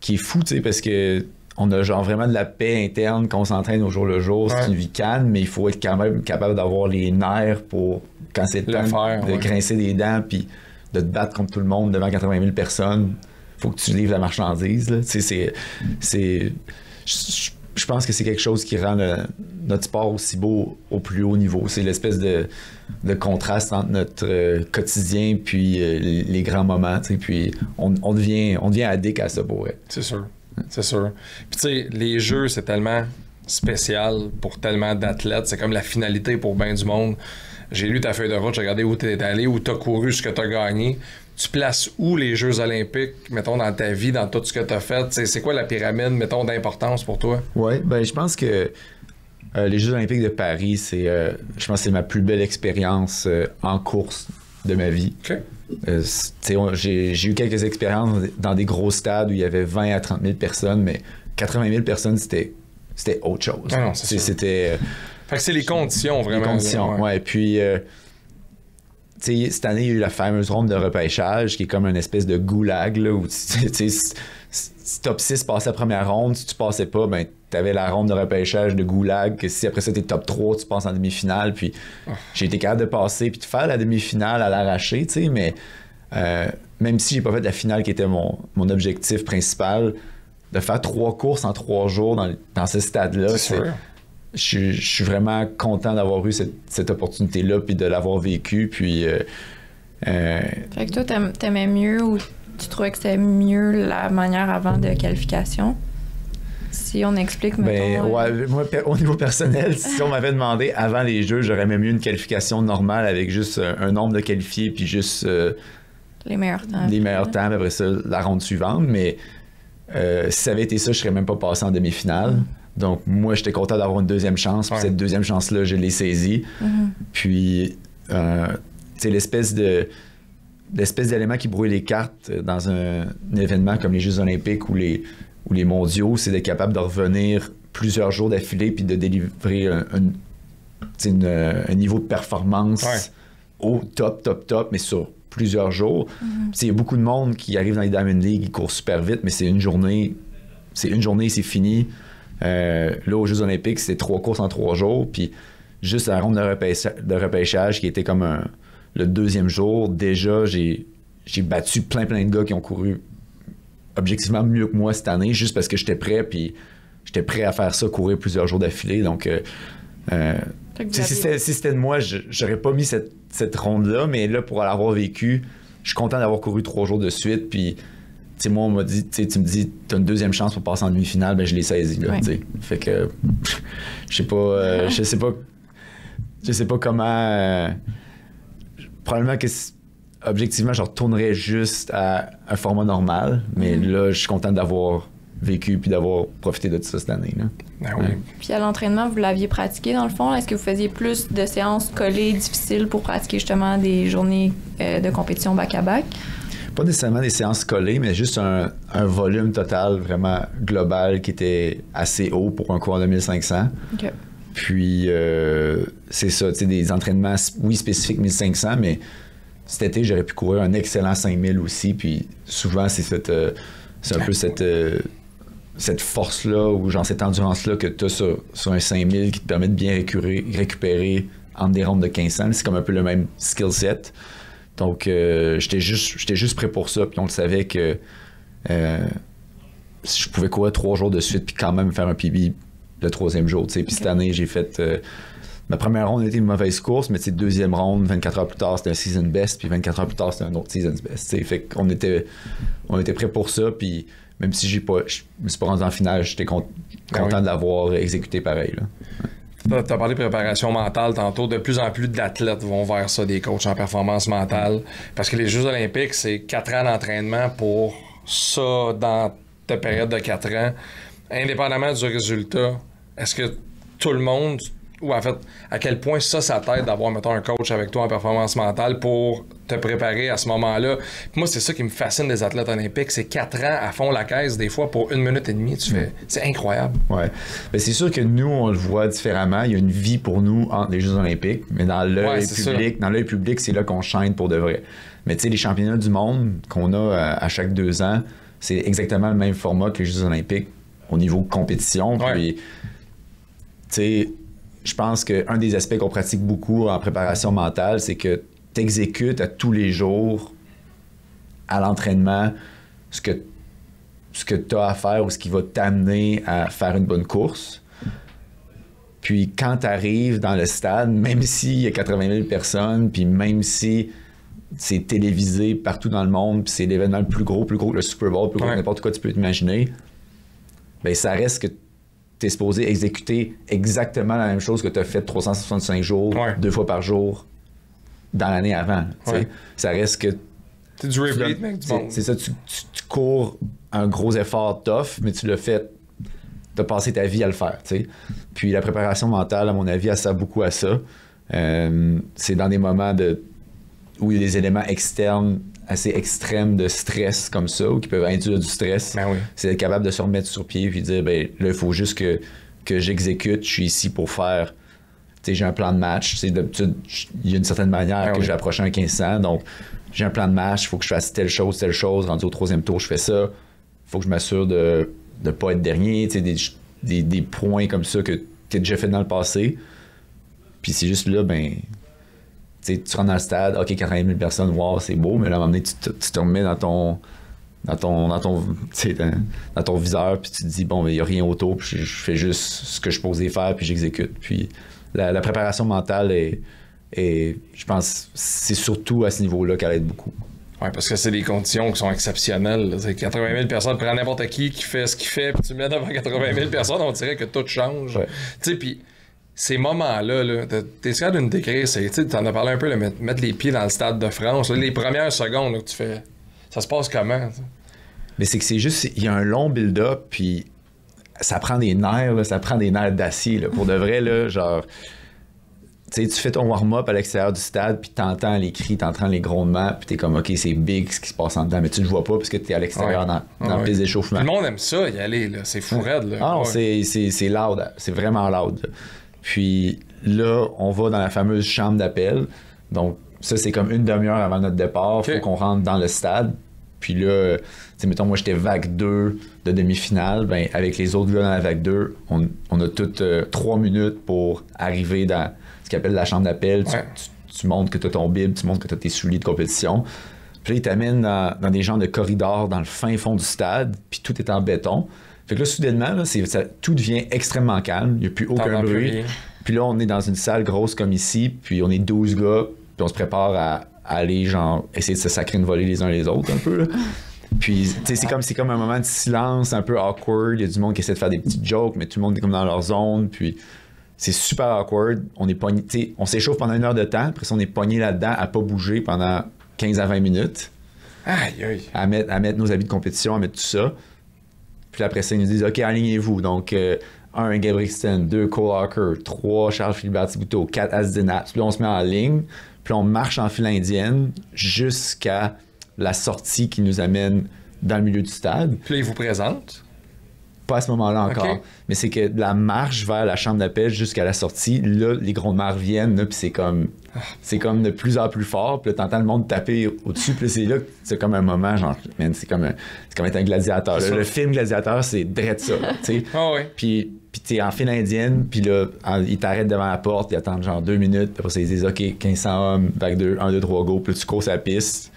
est fou, tu sais, parce que on a genre vraiment de la paix interne quand on s'entraîne au jour le jour. C'est une vie calme, mais il faut être quand même capable d'avoir les nerfs pour, quand c'est le temps de grincer des dents puis de te battre contre tout le monde devant 80 000 personnes. Faut que tu livres la marchandise. Là. Je pense que c'est quelque chose qui rend notre sport aussi beau au plus haut niveau. C'est l'espèce de contraste entre notre quotidien puis les grands moments. Puis on devient addict à ça pour vrai. C'est sûr. C'est sûr. Puis tu sais, les jeux, c'est tellement spécial pour tellement d'athlètes. C'est comme la finalité pour bien du monde. J'ai lu ta feuille de route, j'ai regardé où t'es allé, où t'as couru, ce que t'as gagné. Tu places où les Jeux olympiques, mettons, dans ta vie, dans tout ce que t'as fait? T'sais, c'est quoi la pyramide, mettons, d'importance pour toi? Oui, ben je pense que les Jeux olympiques de Paris, je pense que c'est ma plus belle expérience en course de ma vie. OK. J'ai eu quelques expériences dans des gros stades où il y avait 20 à 30 000 personnes, mais 80 000 personnes, c'était autre chose. Ah non, c'était... Fait que c'est les conditions, vraiment. Les conditions, ouais. Puis, cette année, il y a eu la fameuse ronde de repêchage, qui est comme une espèce de goulag, là, où si top 6 passait la première ronde, si tu passais pas, ben t'avais la ronde de repêchage de goulag, que si après ça t'es top 3, tu passes en demi-finale, puis j'ai été capable de passer, puis de faire la demi-finale à l'arraché, tu sais, mais même si j'ai pas fait la finale qui était mon objectif principal, de faire 3 courses en 3 jours dans ce stade-là, je suis vraiment content d'avoir eu cette opportunité-là, puis de l'avoir vécu, puis... Fait que toi, t'aimais mieux ou tu trouvais que c'était mieux la manière avant de qualification? Si on explique, mettons... moi, au niveau personnel, si on m'avait demandé avant les Jeux, j'aurais même mieux une qualification normale avec juste un nombre de qualifiés puis juste... les meilleurs temps. Les meilleurs temps, après ça, la ronde suivante. Mais si ça avait été ça, je serais même pas passé en demi-finale. Donc, moi, j'étais content d'avoir une deuxième chance. Puis cette deuxième chance-là, je l'ai saisie. Puis, tu sais, l'espèce de d'espèces d'éléments qui brouillent les cartes dans un événement comme les Jeux olympiques ou les mondiaux, c'est d'être capable de revenir plusieurs jours d'affilée puis de délivrer un niveau de performance au top, mais sur plusieurs jours. Il y a beaucoup de monde qui arrive dans les Diamond League, ils courent super vite, mais c'est une journée, c'est fini. Là, aux Jeux olympiques, c'était 3 courses en 3 jours, puis juste la ronde de repêchage qui était comme le 2e jour, déjà, j'ai battu plein de gars qui ont couru objectivement mieux que moi cette année, juste parce que j'étais prêt, puis j'étais prêt à faire ça, courir plusieurs jours d'affilée, donc... si c'était de moi, j'aurais pas mis cette ronde-là, mais là, pour l'avoir vécu, je suis content d'avoir couru 3 jours de suite, puis moi, on m'a dit, tu me dis, t'as une 2e chance pour passer en demi-finale, ben je l'ai saisi, là, fait que, je sais pas comment, probablement que, objectivement, je retournerais juste à un format normal, mais là, je suis content d'avoir vécu puis d'avoir profité de ça cette année. Là. Ben oui. Puis à l'entraînement, vous l'aviez pratiqué dans le fond? Est-ce que vous faisiez plus de séances collées, difficiles pour pratiquer justement des journées de compétition back-à-back? Pas nécessairement des séances collées, mais juste un volume total vraiment global qui était assez haut pour un coureur de 1500. OK. Puis c'est ça, tu sais, des entraînements, oui, spécifiques 1500, mais cet été, j'aurais pu courir un excellent 5000 aussi. Puis souvent, c'est un peu cette force-là ou genre cette endurance-là que tu as sur un 5000 qui te permet de bien récupérer entre des rondes de 1500. C'est comme un peu le même skill set. Donc, j'étais juste prêt pour ça. Puis on le savait que je pouvais courir 3 jours de suite puis quand même faire un PB le 3e jour. Puis cette année, j'ai fait... ma première ronde était une mauvaise course, mais 2e ronde, 24 heures plus tard, c'était un season best, puis 24 heures plus tard, c'était un autre season best. T'sais. Fait qu'on était prêts pour ça, puis même si je me suis pas rendu en finale, j'étais content de l'avoir exécuté pareil. Tu as parlé de préparation mentale tantôt. De plus en plus d'athlètes vont vers ça, des coachs en performance mentale, parce que les Jeux olympiques, c'est 4 ans d'entraînement pour ça dans ta période de 4 ans. Indépendamment du résultat, est-ce que tout le monde... Ou en fait, à quel point ça t'aide d'avoir, mettons, un coach avec toi en performance mentale pour te préparer à ce moment-là. Puis moi, c'est ça qui me fascine des athlètes olympiques, c'est 4 ans à fond la caisse, des fois, pour 1 minute et demie, c'est incroyable. Ouais. Ben, c'est sûr que nous, on le voit différemment. Il y a une vie pour nous entre les Jeux olympiques, mais dans l'œil public, c'est là qu'on chaîne pour de vrai. Mais tu sais, les championnats du monde qu'on a à chaque 2 ans, c'est exactement le même format que les Jeux olympiques au niveau compétition. Puis, tu sais... Je pense qu'un des aspects qu'on pratique beaucoup en préparation mentale, c'est que tu exécutes à tous les jours à l'entraînement ce que tu as à faire ou ce qui va t'amener à faire une bonne course. Puis quand tu arrives dans le stade, même s'il y a 80 000 personnes, puis même si c'est télévisé partout dans le monde, puis c'est l'événement le plus gros que le Super Bowl, plus gros que n'importe quoi tu peux t'imaginer, bien ça reste que tu es supposé exécuter exactement la même chose que tu as fait 365 jours, 2 fois par jour, dans l'année avant. Ça reste que... C'est du repeat, mec, du monde. C'est ça, tu cours un gros effort tough, mais tu l'as fait, tu as passé ta vie à le faire. T'sais. Puis la préparation mentale, à mon avis, elle sert beaucoup à ça. C'est dans des moments où il y a des éléments externes assez extrêmes de stress comme ça, ou qui peuvent induire du stress. Ben oui. C'est d'être capable de se remettre sur pied puis dire, ben là, il faut juste que j'exécute, je suis ici pour faire... Tu sais, j'ai un plan de match. D'habitude, il y a une certaine manière que j'ai approché un 1500, donc j'ai un plan de match, il faut que je fasse telle chose, rendu au 3e tour, je fais ça. Il faut que je m'assure de ne pas être dernier, tu sais, des points comme ça que tu as déjà fait dans le passé. Puis c'est juste là, ben... tu rentres dans le stade, OK, 80 000 personnes, wow, c'est beau, mais là, à un moment donné, tu te remets dans ton viseur, puis tu te dis, bon, il n'y a rien autour, puis je fais juste ce que je suis posé faire, puis j'exécute. Puis la préparation mentale est, je pense, c'est surtout à ce niveau-là qu'elle aide beaucoup. Oui, parce que c'est des conditions qui sont exceptionnelles. C'est 80 000 personnes, prends n'importe qui fait ce qu'il fait, puis tu mets devant 80 000 personnes, on dirait que tout change. Tu sais, puis ces moments-là, là, t'es capable de nous décrire, tu en as parlé un peu, là, mettre les pieds dans le Stade de France, là, les premières secondes là, que tu fais, ça se passe comment? Ça? Mais c'est que c'est juste, il y a un long build-up, puis ça prend des nerfs, là, ça prend des nerfs d'acier, là, pour de vrai, là, genre, tu fais ton warm-up à l'extérieur du stade, puis t'entends les cris, t'entends les grondements, puis t'es comme, OK, c'est big ce qui se passe en dedans, mais tu le vois pas parce que t'es à l'extérieur dans la piste d'échauffement. Tout le monde aime ça, y aller, là. C'est fou raide, là. Ah non, c'est loud, c'est vraiment loud. Là. Puis là, on va dans la fameuse chambre d'appel. Donc, ça, c'est comme une demi-heure avant notre départ. Faut qu'on rentre dans le stade. Puis là, mettons, moi, j'étais vague 2 de demi-finale. Ben, avec les autres gars dans la vague 2, on a toutes 3 minutes pour arriver dans ce qu'ils appelle la chambre d'appel. Tu montres que tu as ton bib, tu montres que tu as tes souliers de compétition. Puis là, ils t'amènent dans des genres de corridors dans le fin fond du stade, puis tout est en béton. Fait que là, soudainement, là, tout devient extrêmement calme. Il n'y a plus aucun bruit. Puis là, on est dans une salle grosse comme ici, puis on est 12 gars, puis on se prépare à aller, genre, essayer de se sacrer une volée les uns les autres, un peu, là. Puis, tu sais, c'est comme un moment de silence un peu awkward. Il y a du monde qui essaie de faire des petites jokes, mais tout le monde est comme dans leur zone, puis... C'est super awkward. On est pogné, on s'échauffe pendant 1 heure de temps. Après ça, on est pogné là-dedans à pas bouger pendant 15 à 20 minutes. Aïe, aïe. À mettre nos habits de compétition, à mettre tout ça. Puis après ça, ils nous disent, OK, alignez-vous. Donc, 1, Gabrielsen, 2, Cole Hawker, 3, Charles-Philippe Bertibouteau, 4, Asdinat. Puis là, on se met en ligne. Puis on marche en file indienne jusqu'à la sortie qui nous amène dans le milieu du stade. Puis là, ils vous présentent. Pas à ce moment-là encore. Mais c'est que la marche vers la chambre d'appel jusqu'à la sortie, là, les grondements reviennent, là, puis c'est comme de plus en plus fort. Puis là, t'entends le monde taper au-dessus. Puis là, c'est là que c'est comme un moment, genre, man, c'est comme être un gladiateur. Le film Gladiateur, c'est drette ça, tu sais. Puis t'es en file indienne, puis là, ils t'arrêtent devant la porte, ils attendent genre 2 minutes. Puis après ça, ils disent, OK, 1500 hommes, vague 2, 1, 2, 3, go. Puis là, tu cours sur la piste.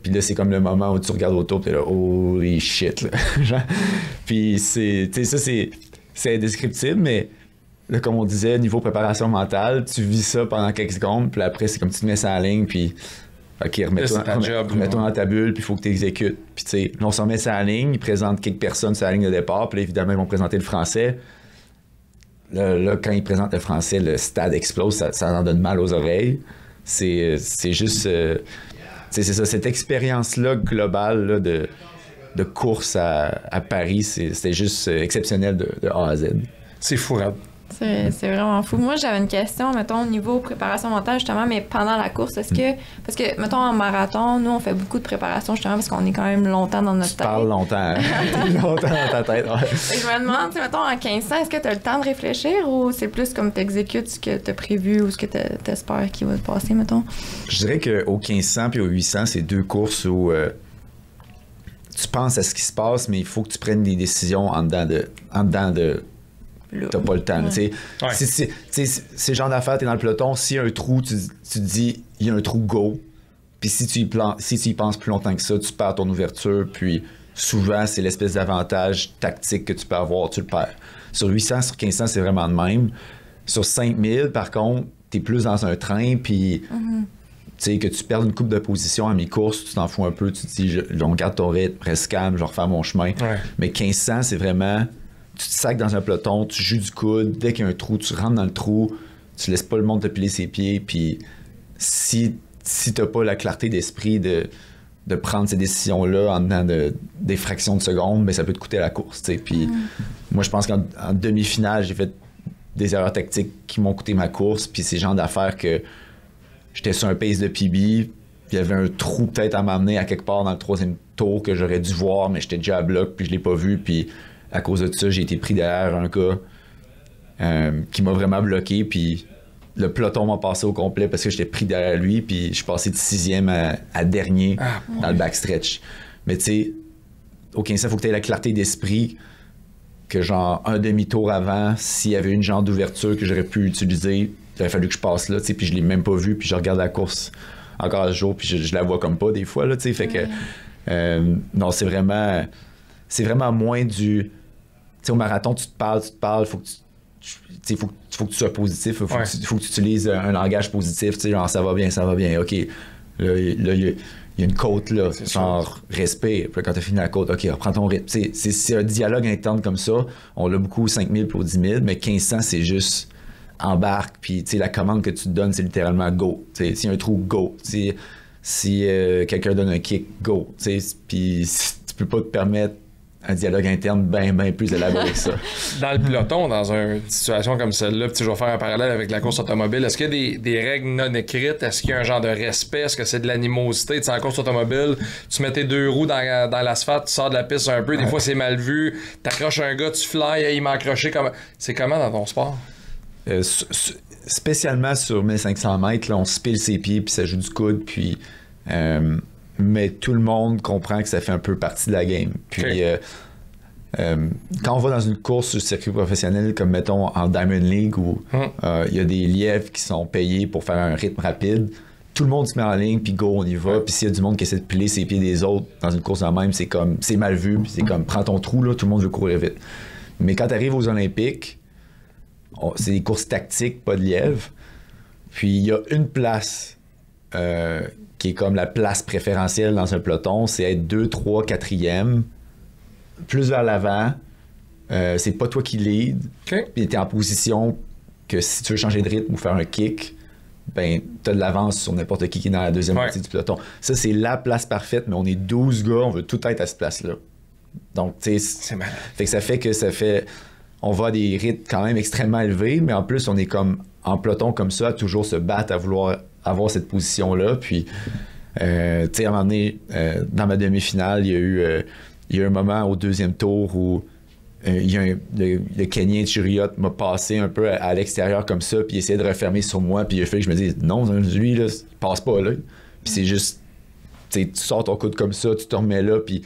Puis là, c'est comme le moment où tu regardes autour, puis t'es là, holy shit, là. Puis c'est indescriptible, mais là, comme on disait, niveau préparation mentale, tu vis ça pendant quelques secondes, puis après, c'est comme tu te mets ça en ligne, puis OK, remets-toi dans ta bulle, puis il faut que tu exécutes. Puis tu sais, on se remet ça en ligne, ils présentent quelques personnes sur la ligne de départ, puis là, évidemment, ils vont présenter le français. Là, quand ils présentent le français, le stade explose, ça en donne mal aux oreilles. C'est juste... c'est ça, cette expérience-là globale là, de course à Paris, c'était juste exceptionnel de A à Z. C'est fou, Rad. C'est vraiment fou. Moi, j'avais une question, mettons, au niveau préparation mentale, justement, mais pendant la course, est-ce que... Parce que, mettons, en marathon, nous, on fait beaucoup de préparation, justement, parce qu'on est quand même longtemps dans notre tête. Tu parles longtemps, hein? Longtemps dans ta tête, ouais. Je me demande, mettons, en 1500, est-ce que tu as le temps de réfléchir ou c'est plus comme tu exécutes ce que tu as prévu ou ce que tu espères qu'il va te passer, mettons? Je dirais qu'au 1500 puis au 800, c'est 2 courses où tu penses à ce qui se passe, mais il faut que tu prennes des décisions en dedans de t'as pas le temps. Ouais. C'est le genre d'affaire, t'es dans le peloton, s'il y a un trou, tu te dis, il y a un trou, go. Puis si tu y penses plus longtemps que ça, tu perds ton ouverture, puis souvent, c'est l'espèce d'avantage tactique que tu peux avoir, tu le perds. Sur 800, sur 1500, c'est vraiment de même. Sur 5000, par contre, t'es plus dans un train, puis tu sais, que tu perds une coupe de position à mi-course, tu t'en fous un peu, tu te dis, on garde ton rythme, reste calme, je vais refaire mon chemin. Ouais. Mais 1500, c'est vraiment... Tu te sacs dans un peloton, tu joues du coude, dès qu'il y a un trou, tu rentres dans le trou, tu laisses pas le monde te piler ses pieds, puis si t'as pas la clarté d'esprit de prendre ces décisions-là en dedans des fractions de secondes, ben ça peut te coûter la course, tu sais. Puis moi, je pense qu'en demi-finale, j'ai fait des erreurs tactiques qui m'ont coûté ma course, puis c'est le genre d'affaires que j'étais sur un pace de PB, il y avait un trou peut-être à m'amener à quelque part dans le 3e tour que j'aurais dû voir, mais j'étais déjà à bloc, puis je l'ai pas vu, puis à cause de ça, j'ai été pris derrière un gars qui m'a vraiment bloqué, puis le peloton m'a passé au complet parce que j'étais pris derrière lui, puis je suis passé de 6e à dernier dans le backstretch. Mais tu sais, au 1500, il faut que tu aies la clarté d'esprit que genre un demi-tour avant, s'il y avait une genre d'ouverture que j'aurais pu utiliser, il aurait fallu que je passe là, tu sais, puis je l'ai même pas vu, puis je regarde la course encore à ce jour, puis je la vois comme pas des fois, là, tu sais, fait que non, c'est vraiment moins du... Tu sais, au marathon, tu te parles, faut que faut que tu sois positif, faut que tu utilises un langage positif, tu sais, genre ça va bien, ok. Là, il y a une côte, là, genre respire. Puis quand tu as fini la côte, ok, reprends ton rythme. C'est un dialogue interne comme ça. On l'a beaucoup au 5000 pour 10 000, mais 1500, c'est juste embarque, puis tu sais, la commande que tu te donnes, c'est littéralement go. S'il y a un trou, go. Si quelqu'un donne un kick, go. Puis tu peux pas te permettre un dialogue interne bien plus élaboré que ça. Dans le peloton, dans une situation comme celle-là, je vais faire un parallèle avec la course automobile, est-ce qu'il y a des règles non écrites? Est-ce qu'il y a un genre de respect? Est-ce que c'est de l'animosité? Tu sais, en course automobile, tu mets tes 2 roues dans l'asphalte, tu sors de la piste un peu, des fois c'est mal vu, t'accroches un gars, tu fly, il m'a accroché. C'est comment dans ton sport? Spécialement sur 1500 mètres, là, on se pile ses pieds puis ça joue du coude, puis... mais tout le monde comprend que ça fait un peu partie de la game. Puis quand on va dans une course sur le circuit professionnel, comme mettons en Diamond League, où il y a des lièvres qui sont payés pour faire un rythme rapide, tout le monde se met en ligne, puis go, on y va. Puis s'il y a du monde qui essaie de piler ses pieds des autres dans une course en même, c'est comme, c'est mal vu, puis c'est comme, prends ton trou, là, tout le monde veut courir vite. Mais quand tu arrives aux Olympiques, c'est des courses tactiques, pas de lièvre. Puis il y a une place qui est comme la place préférentielle dans un peloton, c'est être 2, 3, 4e, plus vers l'avant. C'est pas toi qui lead. Puis t'es en position que si tu veux changer de rythme ou faire un kick, ben t'as de l'avance sur n'importe qui est dans la deuxième partie du peloton. Ça, c'est la place parfaite, mais on est 12 gars, on veut tout être à cette place-là. Donc, tu sais, c'est malade. Fait que ça fait... On va à des rythmes quand même extrêmement élevés, mais en plus, on est comme en peloton comme ça, à toujours se battre, à vouloir avoir cette position-là. Puis, tu sais, à un moment donné, dans ma demi-finale, il y a eu un moment au deuxième tour où le Kenyan Chariot m'a passé un peu à l'extérieur comme ça, puis il essayait de refermer sur moi, puis il a fait que je me dise non, lui, là, il passe pas là. Puis c'est juste, tu sais, tu sors ton coude comme ça, tu te remets là, puis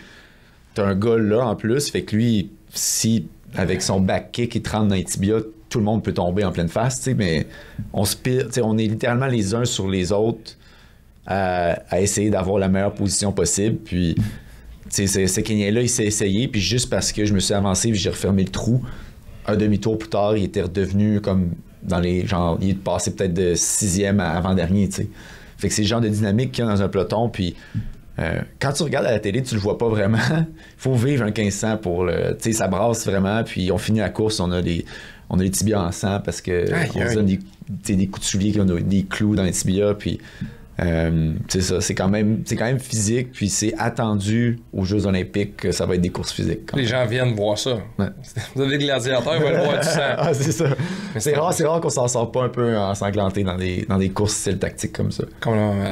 t'as un gars là en plus, fait que lui, si avec son back kick, il te rentre dans les tibias, tout le monde peut tomber en pleine face, tu sais, mais on est littéralement les uns sur les autres à essayer d'avoir la meilleure position possible, puis ce Kenyan-là, il s'est essayé, puis juste parce que je me suis avancé et j'ai refermé le trou, un demi-tour plus tard, il était redevenu comme dans les... genre, il est passé peut-être de 6e à avant-dernier, tu sais. Fait que c'est le genre de dynamique qu'il y a dans un peloton, puis quand tu regardes à la télé, tu le vois pas vraiment. Il faut vivre un 1500 pour le... Tu sais, ça brasse vraiment, puis on finit la course, on a les tibias en sang parce que on se donne des coups de soulier, on a des clous dans les tibias, puis... c'est ça, c'est quand même physique, puis c'est attendu aux Jeux Olympiques que ça va être des courses physiques. Les gens viennent voir ça. Ouais. Vous avez des gladiateurs, ils veulent voir du sang. Ah, c'est ça. C'est rare qu'on s'en sort pas un peu ensanglanté dans des courses style tactique comme ça.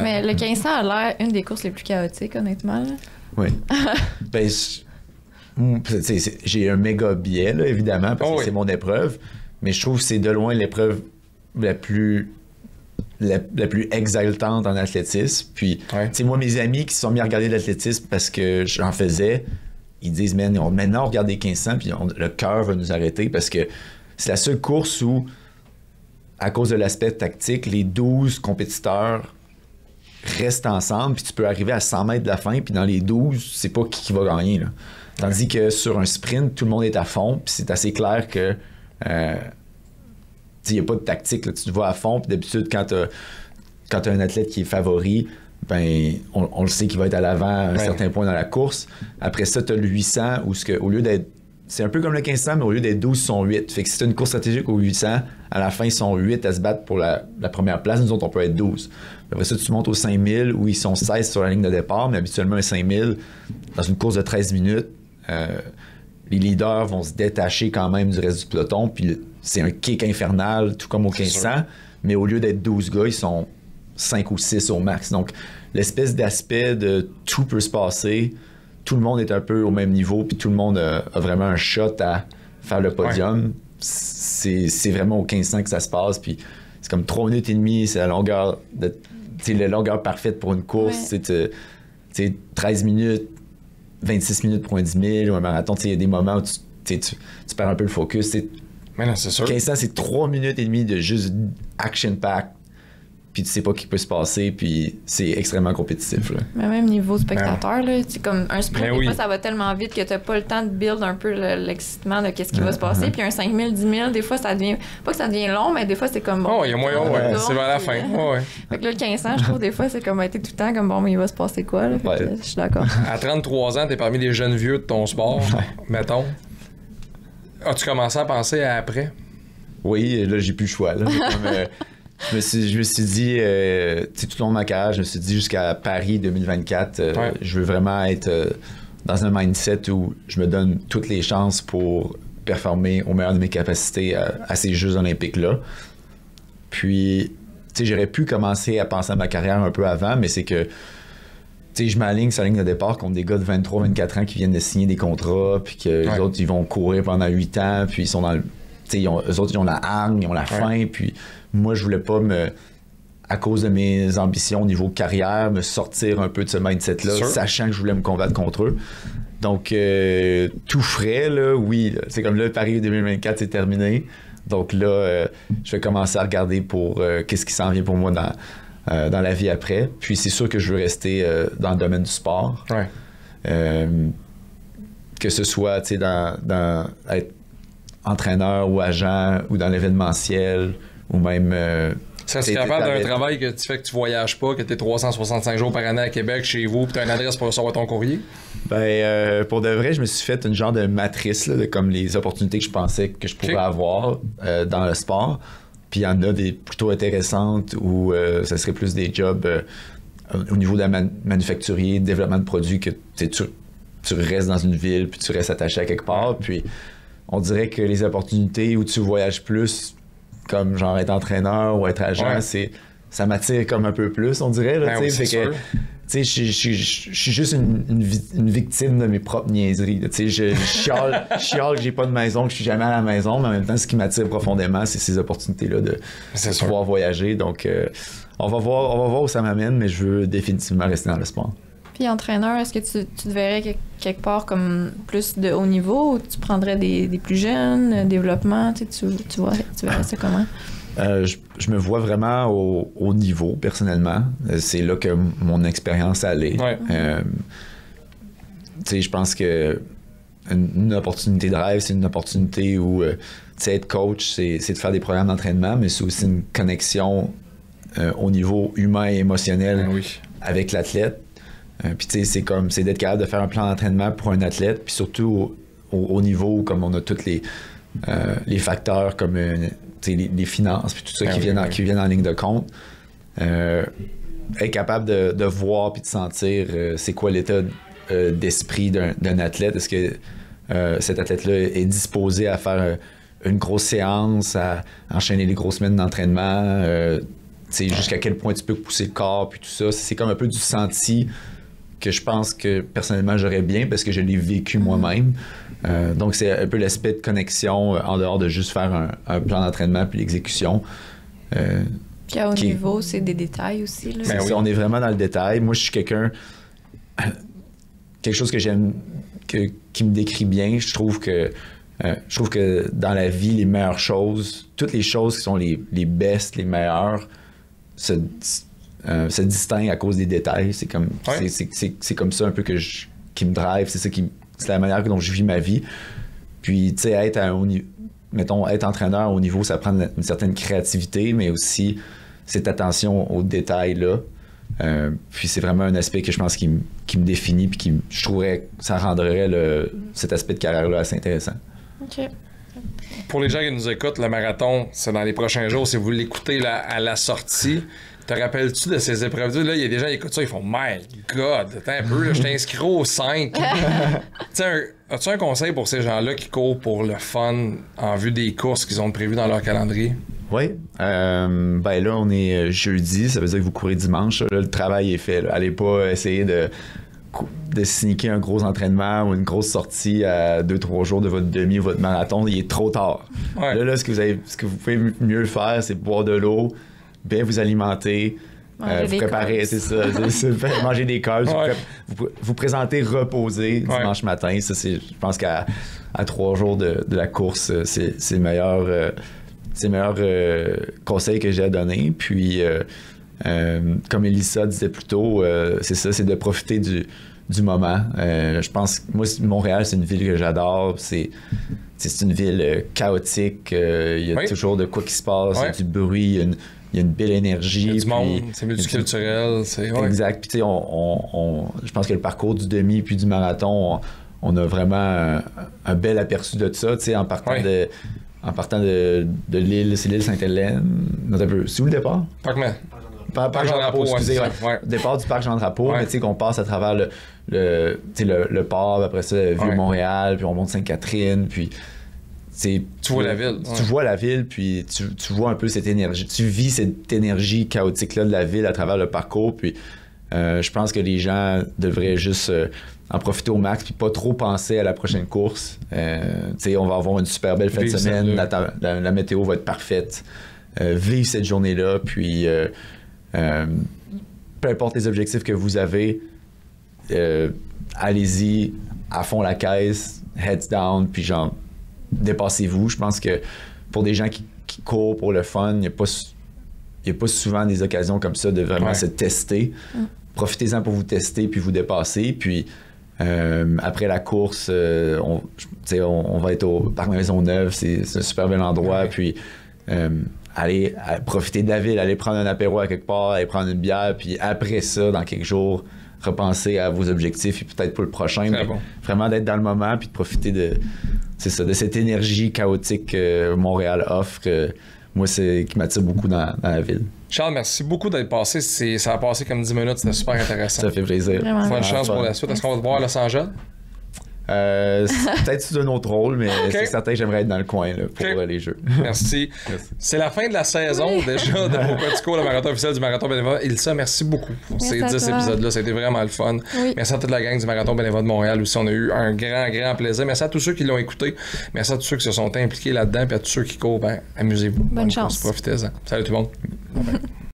Mais le 1500 a l'air une des courses les plus chaotiques, honnêtement. Là. Oui. Ben, j'ai un méga biais, là, évidemment, parce que c'est mon épreuve, mais je trouve que c'est de loin l'épreuve la plus exaltante en athlétisme. Puis, tu sais, moi, mes amis qui se sont mis à regarder l'athlétisme parce que j'en faisais, ils disent, maintenant, on regarde des 1500, puis le cœur va nous arrêter parce que c'est la seule course où, à cause de l'aspect tactique, les 12 compétiteurs restent ensemble, puis tu peux arriver à 100 mètres de la fin, puis dans les 12, c'est pas qui va gagner, là. Tandis que sur un sprint, tout le monde est à fond, puis c'est assez clair que... il n'y a pas de tactique, là. Tu te vas à fond, puis d'habitude, quand tu as un athlète qui est favori, ben on le sait qu'il va être à l'avant à un certain point dans la course. Après ça, tu as le 800, où au lieu d'être... C'est un peu comme le 1500, mais au lieu d'être 12, ils sont 8. Fait que si tu as une course stratégique au 800, à la fin, ils sont 8 à se battre pour la première place. Nous autres, on peut être 12. Après ça, tu montes au 5000, où ils sont 16 sur la ligne de départ, mais habituellement, un 5000, dans une course de 13 minutes, les leaders vont se détacher quand même du reste du peloton, puis c'est un kick infernal, tout comme au 1500, mais au lieu d'être 12 gars, ils sont 5 ou 6 au max. Donc, l'espèce d'aspect de tout peut se passer, tout le monde est un peu au même niveau, puis tout le monde a vraiment un shot à faire le podium. Ouais. C'est vraiment au 1500 que ça se passe, puis c'est comme 3 minutes et demie, c'est la longueur parfaite pour une course, c'est 13 minutes, 26 minutes pour un 10 000 ou un marathon, il y a des moments où tu perds un peu le focus. Mais non, c'est sûr. 1500, c'est 3 minutes et demie de juste action-pack, puis tu sais pas qui peut se passer, puis c'est extrêmement compétitif. Là. Mais même niveau spectateur, là, c'est comme un sprint, des fois, ça va tellement vite que t'as pas le temps de build un peu l'excitement de qu'est-ce qui va se passer. Puis un 5000, 10 000, des fois, ça devient... Pas que ça devient long, mais des fois, c'est comme... Bon, il y a moyen, c'est vers la fin. Fait que là, le 1500, je trouve, des fois, c'est comme été tout le temps comme, bon, mais il va se passer quoi, là? Fait que, je suis d'accord. À 33 ans, t'es parmi les jeunes vieux de ton sport, mettons. As-tu commencé à penser à après? Oui, là, j'ai plus le choix. Là. Je me suis dit, tout au long de ma carrière, je me suis dit jusqu'à Paris 2024, je veux vraiment être dans un mindset où je me donne toutes les chances pour performer au meilleur de mes capacités à ces Jeux olympiques-là. Puis, tu sais, j'aurais pu commencer à penser à ma carrière un peu avant, mais c'est que, tu sais, je m'aligne sur la ligne de départ contre des gars de 23-24 ans qui viennent de signer des contrats, puis que les autres, ils vont courir pendant 8 ans, puis ils sont dans le... Tu sais, eux autres, ils ont la hargne, ils ont la faim, puis moi, je voulais pas à cause de mes ambitions au niveau carrière, me sortir un peu de ce mindset-là, sachant que je voulais me combattre contre eux. Donc, tout frais, là, oui. C'est comme là, Paris 2024, c'est terminé. Donc là, je vais commencer à regarder pour qu'est-ce qui s'en vient pour moi dans la vie après. Puis c'est sûr que je veux rester dans le domaine du sport. Que ce soit, tu sais, dans être entraîneur ou agent ou dans l'événementiel ou même... Ça serait capable d'un travail que tu fais que tu voyages pas, que tu es 365 jours par année à Québec, chez vous, puis tu as une adresse pour recevoir ton courrier? Ben, pour de vrai, je me suis fait une genre de matrice là, de comme les opportunités que je pensais que je pourrais avoir dans le sport. Puis il y en a des plutôt intéressantes où ça serait plus des jobs au niveau de la manufacturier, développement de produits, que tu restes dans une ville, puis tu restes attaché à quelque part. Puis on dirait que les opportunités où tu voyages plus, comme genre être entraîneur ou être agent, ça m'attire comme un peu plus, on dirait. Là, oui, c'est que, je suis juste une victime de mes propres niaiseries. Je chiale que j'ai pas de maison, que je suis jamais à la maison, mais en même temps, ce qui m'attire profondément, c'est ces opportunités-là de pouvoir voyager. Donc, on va voir où ça m'amène, mais je veux définitivement rester dans le sport. Puis entraîneur, est-ce que tu te verrais quelque part comme plus de haut niveau ou tu prendrais des plus jeunes, développement, tu verrais ça comment? Je me vois vraiment au haut niveau, personnellement. C'est là que mon expérience allait. Je pense que une opportunité de rêve, c'est une opportunité où être coach, c'est de faire des programmes d'entraînement, mais c'est aussi une connexion au niveau humain et émotionnel avec l'athlète. Puis tu sais, c'est d'être capable de faire un plan d'entraînement pour un athlète, puis surtout au niveau où comme on a tous les facteurs comme les finances, puis tout ça qui viennent en ligne de compte. Être capable de voir puis de sentir c'est quoi l'état d'esprit d'un athlète. Est-ce que cet athlète-là est disposé à faire une grosse séance, à enchaîner les grosses semaines d'entraînement, jusqu'à quel point tu peux pousser le corps, puis tout ça. C'est comme un peu du senti que je pense que personnellement j'aurais bien parce que je l'ai vécu moi-même. Donc c'est un peu l'aspect de connexion en dehors de juste faire un plan d'entraînement puis l'exécution. Puis à haut niveau, c'est des détails aussi. Là. On est vraiment dans le détail. Moi, je suis quelque chose que j'aime, qui me décrit bien. Je trouve que dans la vie, les meilleures choses, toutes les choses qui sont les best, les meilleures, se distinguent à cause des détails. C'est comme, c'est comme ça un peu qui me drive. C'est la manière dont je vis ma vie. Puis, tu sais, être entraîneur au niveau, ça prend une certaine créativité, mais aussi cette attention aux détails-là. Puis c'est vraiment un aspect que je pense qui me définit, puis je trouverais que ça rendrait cet aspect de carrière-là assez intéressant. OK. Pour les gens qui nous écoutent, le marathon, c'est dans les prochains jours. Si vous l'écoutez à la sortie, te rappelles-tu de ces épreuves? Là, il y a des gens qui écoutent ça, ils font « My God! Attends un peu, là, je t'inscris au 5. » As-tu un conseil pour ces gens-là qui courent pour le fun en vue des courses qu'ils ont prévues dans leur calendrier? Oui. Ben là, on est jeudi, ça veut dire que vous courez dimanche. Là, le travail est fait. Là. Allez pas essayer de sneaker un gros entraînement ou une grosse sortie à 2-3 jours de votre demi ou votre marathon. Il est trop tard. Ouais. Là, ce que vous pouvez mieux faire, c'est boire de l'eau, bien vous alimenter, vous préparer, c'est ça, manger des carbs, vous présenter reposé dimanche matin. Ça, je pense qu'à 3 jours de la course, c'est le meilleur conseil que j'ai à donner. Puis, comme Elissa disait plus tôt, c'est ça, c'est de profiter du moment. Je pense que moi, Montréal, c'est une ville que j'adore. C'est une ville chaotique. Il y a toujours de quoi qui se passe, il y a du bruit, il y a une belle énergie. Il y a du monde, c'est multiculturel. Exact. Puis, tu sais, je pense que le parcours du demi puis du marathon, on a vraiment un bel aperçu de ça, tu sais, en partant de l'île, c'est l'île Sainte-Hélène. C'est où le départ? Parkman. Parc Jean-Drapeau, excusez. Départ du Parc Jean-Drapeau, mais tu sais qu'on passe à travers le port, après ça, Vieux-Montréal, puis on monte Sainte-Catherine, puis... Tu vois la ville. Tu vois la ville, puis tu vois un peu cette énergie. Tu vis cette énergie chaotique-là de la ville à travers le parcours, puis je pense que les gens devraient juste en profiter au max, puis pas trop penser à la prochaine course. On va avoir une super belle fin de semaine, la météo va être parfaite. Vivre cette journée-là, puis peu importe les objectifs que vous avez, allez-y à fond la caisse, heads down, puis genre dépassez-vous. Je pense que pour des gens qui courent pour le fun, il n'y a pas souvent des occasions comme ça de vraiment se tester. Profitez-en pour vous tester puis vous dépasser. Puis après la course, on va être au Parc Maisonneuve, c'est un super bel endroit. Puis allez profiter de la ville, allez prendre un apéro à quelque part, allez prendre une bière, puis après ça, dans quelques jours, repenser à vos objectifs et peut-être pour le prochain. Mais vraiment d'être dans le moment puis de profiter de cette énergie chaotique que Montréal offre, moi, qui m'attire beaucoup dans la ville. Charles, merci beaucoup d'être passé. Ça a passé comme 10 minutes, c'était super intéressant. Ça fait plaisir. Bonne chance pour la suite. Est-ce qu'on va te voir à Los Angeles? Peut-être sous un autre rôle, mais c'est certain que j'aimerais être dans le coin là, pour les Jeux. Merci. C'est la fin de la saison déjà de Pourquoi tu cours, le marathon officiel du Marathon Bénévole. Ilsa, merci beaucoup pour ces 10 épisodes-là. C'était vraiment le fun. Oui. Merci à toute la gang du Marathon Bénévole de Montréal aussi. On a eu un grand plaisir. Merci à tous ceux qui l'ont écouté. Merci à tous ceux qui se sont impliqués là-dedans. Puis à tous ceux qui courent, amusez-vous. Bonne chance. Profitez-en. Salut tout le monde.